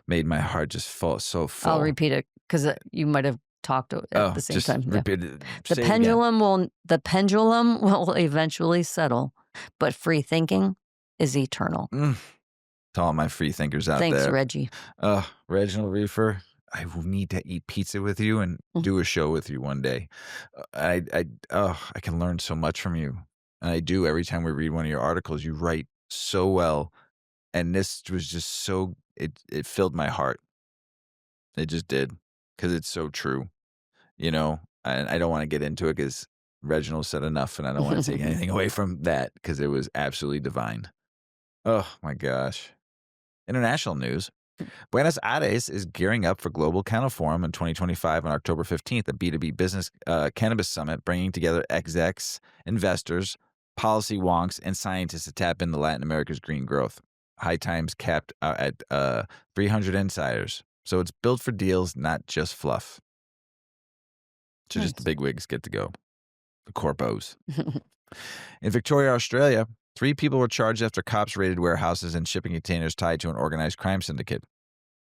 made my heart just fall so I'll full. repeat it because you might have talked at Oh, the same just time. Yeah. repeat it. The Say it again. pendulum will eventually settle, but free thinking is eternal. Mm. To all my free thinkers out Thanks, there. Reggie. Reginald Reefer, I will need to eat pizza with you and Mhm. do a show with you one day. I can learn so much from you. And I do every time we read one of your articles. You write so well. And this was just so, it filled my heart. It just did, because it's so true. You know, I don't want to get into it because Reginald said enough, and I don't want to take anything away from that because it was absolutely divine. Oh my gosh. International news. Buenos Aires is gearing up for Global Cannabis Forum in 2025 on October 15th, a B2B business cannabis summit bringing together execs, investors, policy wonks, and scientists to tap into Latin America's green growth. High Times capped at 300 insiders. So it's built for deals, not just fluff. So just the Nice. bigwigs get to go, the corpos. In Victoria, Australia, 3 people were charged after cops raided warehouses and shipping containers tied to an organized crime syndicate.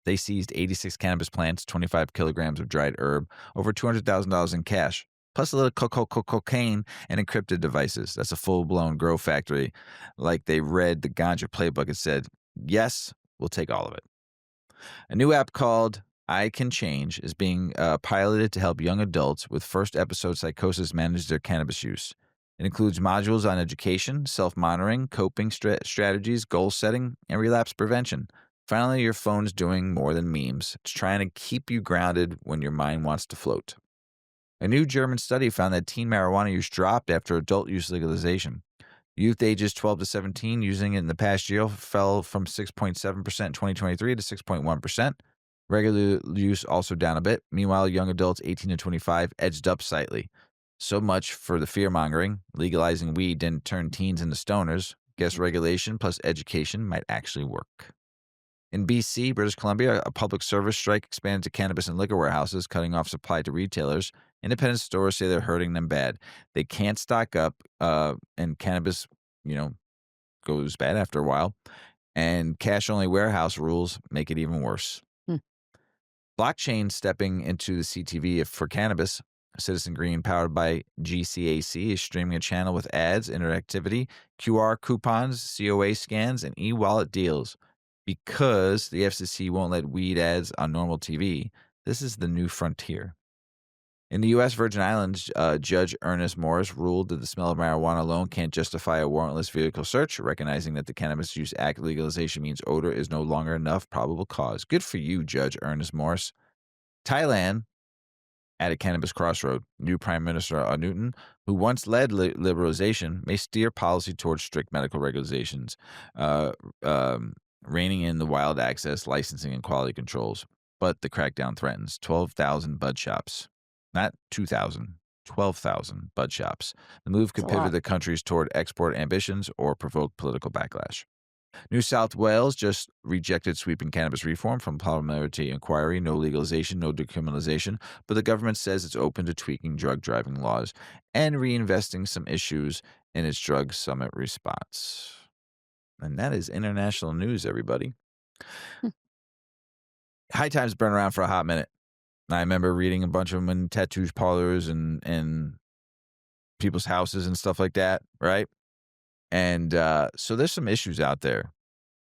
They seized 86 cannabis plants, 25 kilograms of dried herb, over $200,000 in cash, plus a little cocaine and encrypted devices. That's a full-blown grow factory. Like they read the ganja playbook and said, yes, we'll take all of it. A new app called I Can Change is being piloted to help young adults with first episode psychosis manage their cannabis use. It includes modules on education, self-monitoring, coping strategies, goal setting, and relapse prevention. Finally, your phone's doing more than memes. It's trying to keep you grounded when your mind wants to float. A new German study found that teen marijuana use dropped after adult use legalization. Youth ages 12 to 17 using it in the past year fell from 6.7% in 2023 to 6.1%. Regular use also down a bit. Meanwhile, young adults 18 to 25 edged up slightly. So much for the fear-mongering. Legalizing weed didn't turn teens into stoners. Guess regulation plus education might actually work. In BC, British Columbia, a public service strike expanded to cannabis and liquor warehouses, cutting off supply to retailers. Independent stores say they're hurting them bad. They can't stock up, and cannabis, goes bad after a while. And cash-only warehouse rules make it even worse. Hmm. Blockchain stepping into the CTV for cannabis. Citizen Green, powered by GCAC, is streaming a channel with ads, interactivity, QR coupons, COA scans, and e-wallet deals. Because the FCC won't let weed ads on normal TV, this is the new frontier. In the U.S. Virgin Islands, Judge Ernest Morris ruled that the smell of marijuana alone can't justify a warrantless vehicle search, recognizing that the Cannabis Use Act legalization means odor is no longer enough probable cause. Good for you, Judge Ernest Morris. Thailand, at a cannabis crossroad, new Prime Minister Newton, who once led liberalization, may steer policy towards strict medical regulations, reining in the wild access, licensing, and quality controls. But the crackdown threatens 12,000 bud shops. Not 2,000, 12,000 bud shops. The move could a pivot lot. the countries toward export ambitions or provoke political backlash. New South Wales just rejected sweeping cannabis reform from parliamentary inquiry. No legalization, no decriminalization. But the government says it's open to tweaking drug driving laws and reinvesting some issues in its drug summit response. And that is international news, everybody. Hmm. High Times been around for a hot minute. I remember reading a bunch of them in tattoo parlors and people's houses and stuff like that, right? And so there's some issues out there.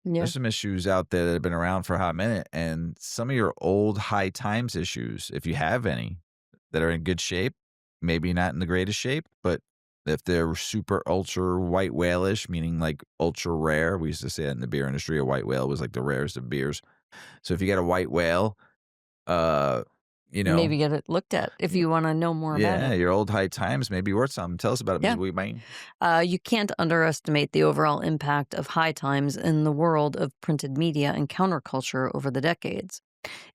Yeah. There's some issues out there that have been around for a hot minute. And some of your old High Times issues, if you have any, that are in good shape, maybe not in the greatest shape, but if they're super ultra white whale-ish, meaning like ultra rare, we used to say that in the beer industry, a white whale was like the rarest of beers. So if you got a white whale, Maybe get it looked at if you want to know more about yeah, it. your old High Times may be worth something. Tell us about it, Yeah. Ms. Weedman. You can't underestimate the overall impact of High Times in the world of printed media and counterculture over the decades.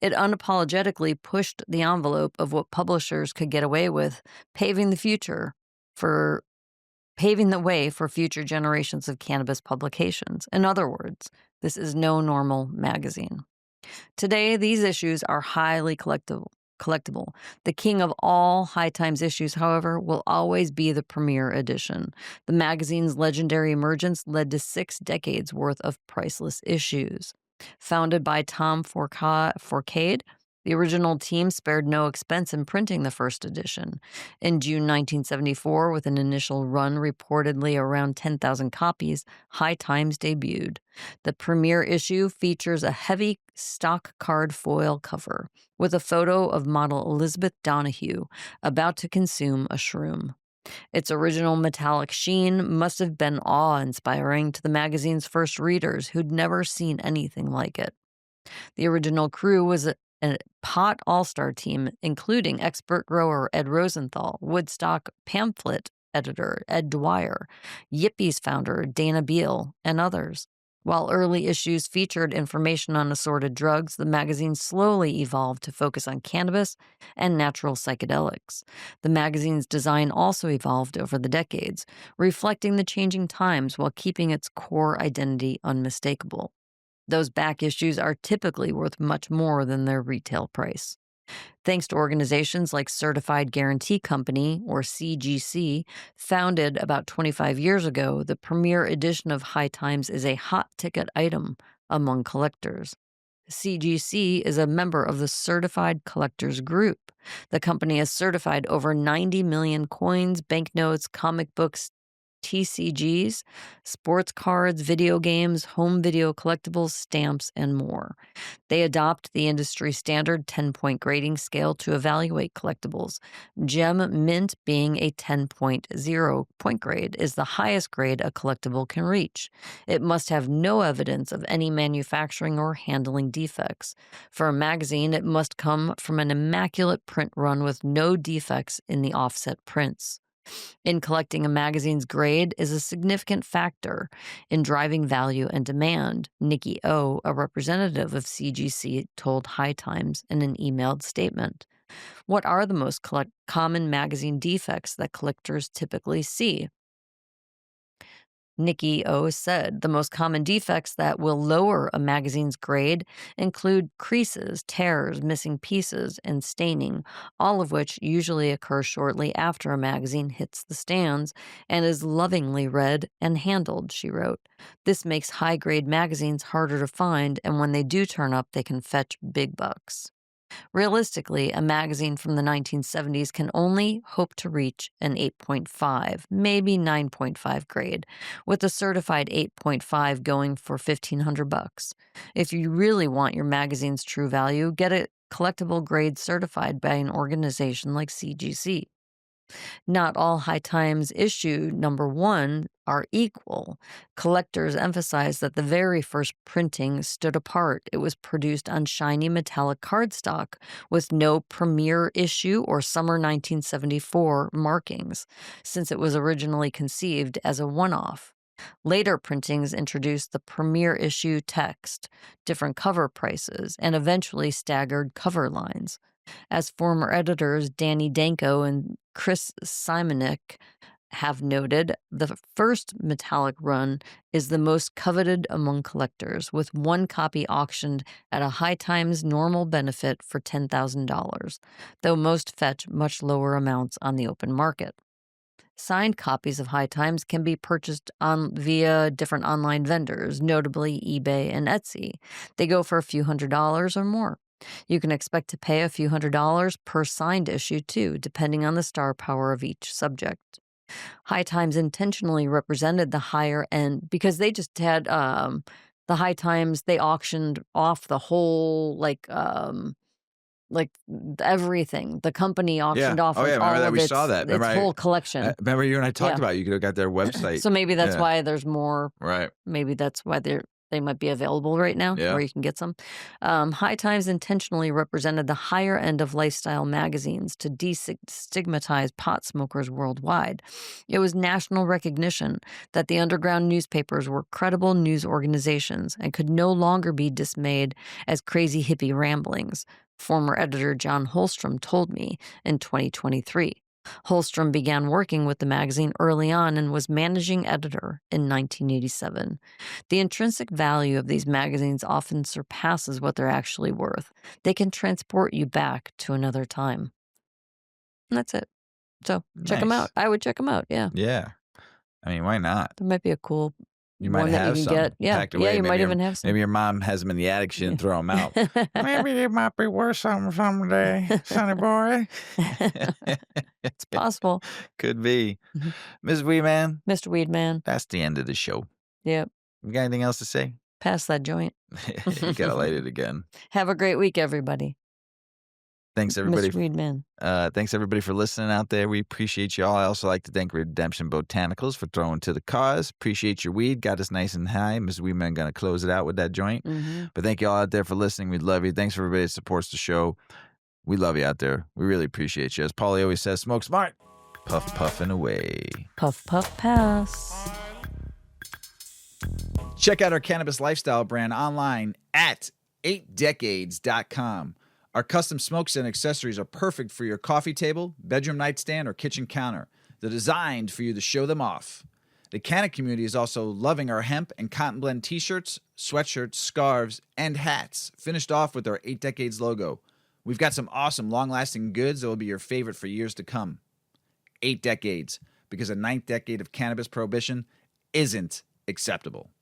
It unapologetically pushed the envelope of what publishers could get away with, paving the way for future generations of cannabis publications. In other words, this is no normal magazine. Today, these issues are highly collectible. The king of all High Times issues, however, will always be the premier edition. The magazine's legendary emergence led to 6 decades worth of priceless issues. Founded by Tom Forcade, the original team spared no expense in printing the first edition. In June 1974, with an initial run reportedly around 10,000 copies, High Times debuted. The premiere issue features a heavy stock card foil cover with a photo of model Elizabeth Donahue about to consume a shroom. Its original metallic sheen must have been awe-inspiring to the magazine's first readers who'd never seen anything like it. The original crew was a pot all-star team, including expert grower Ed Rosenthal, Woodstock pamphlet editor Ed Dwyer, Yippie's founder Dana Beal, and others. While early issues featured information on assorted drugs, the magazine slowly evolved to focus on cannabis and natural psychedelics. The magazine's design also evolved over the decades, reflecting the changing times while keeping its core identity unmistakable. Those back issues are typically worth much more than their retail price. Thanks to organizations like Certified Guarantee Company, or CGC, founded about 25 years ago, the premier edition of High Times is a hot ticket item among collectors. CGC is a member of the Certified Collectors Group. The company has certified over 90 million coins, banknotes, comic books, TCGs, sports cards, video games, home video collectibles, stamps, and more. They adopt the industry standard 10-point grading scale to evaluate collectibles. Gem Mint, being a 10.0 point grade, is the highest grade a collectible can reach. It must have no evidence of any manufacturing or handling defects. For a magazine, it must come from an immaculate print run with no defects in the offset prints. In collecting, a magazine's grade is a significant factor in driving value and demand, Nikki O, a representative of CGC, told High Times in an emailed statement. What are the most common magazine defects that collectors typically see? Nikki O said the most common defects that will lower a magazine's grade include creases, tears, missing pieces, and staining, all of which usually occur shortly after a magazine hits the stands and is lovingly read and handled, she wrote. This makes high grade magazines harder to find, and when they do turn up, they can fetch big bucks. Realistically, a magazine from the 1970s can only hope to reach an 8.5, maybe 9.5 grade, with a certified 8.5 going for $1,500. If you really want your magazine's true value, get it collectible grade certified by an organization like CGC. Not all High Times issue number 1 are equal. Collectors emphasize that the very first printing stood apart. It was produced on shiny metallic cardstock with no premiere issue or summer 1974 markings, since it was originally conceived as a one-off. Later printings introduced the premiere issue text, different cover prices, and eventually staggered cover lines. As former editors Danny Danko and Chris Simonik have noted, the first metallic run is the most coveted among collectors, with one copy auctioned at a High Times normal benefit for $10,000, though most fetch much lower amounts on the open market. Signed copies of High Times can be purchased via different online vendors, notably eBay and Etsy. They go for a few $100s or more. You can expect to pay a few $100s per signed issue, too, depending on the star power of each subject. High Times intentionally represented the higher end because they just had the High Times, they auctioned off the whole, like everything. The company Yeah. auctioned off Oh, yeah, like remember all that? of We saw that. its whole collection. Remember you and I talked Yeah. about it. You could have got their website. So maybe that's Yeah. why there's more. Right. Maybe that's why they might be available right now, Yeah. where you can get some. High Times intentionally represented the higher end of lifestyle magazines to destigmatize pot smokers worldwide. It was national recognition that the underground newspapers were credible news organizations and could no longer be dismayed as crazy hippie ramblings, former editor John Holstrom told me in 2023. Holstrom began working with the magazine early on and was managing editor in 1987. The intrinsic value of these magazines often surpasses what they're actually worth. They can transport you back to another time. And that's it. So check them out. Nice. I would check them out. Yeah. Yeah. I mean, why not? There might be a cool You might one that you have can some get. Yeah. packed Yeah. away. You Maybe might your, even have some. maybe your mom has them in the attic. She didn't throw them out. Maybe it might be worth something someday, sonny boy. It's possible. Could be. Mhm. Ms. Weedman, Mr. Weedman. that's the end of the show. Yep. You got anything else to say? Pass that joint. You gotta light it again. Have a great week, everybody. Thanks, Miss everybody. Weedman. Thanks, everybody, for listening out there. We appreciate you all. I also like to thank Redemption Botanicals for throwing to the cause. Appreciate your weed. Got us nice and high. Mrs. Weedman going to close it out with that joint. Mm-hmm. But thank you all out there for listening. We love you. Thanks for everybody that supports the show. We love you out there. We really appreciate you. As Paulie always says, smoke smart. Puff, puffing away. Puff, puff, pass. Check out our cannabis lifestyle brand online at 8decades.com. Our custom smokes and accessories are perfect for your coffee table, bedroom nightstand, or kitchen counter. They're designed for you to show them off. The Canna community is also loving our hemp and cotton blend t-shirts, sweatshirts, scarves, and hats, finished off with our 8 Decades logo. We've got some awesome long-lasting goods that will be your favorite for years to come. 8 Decades, because a 9th decade of cannabis prohibition isn't acceptable.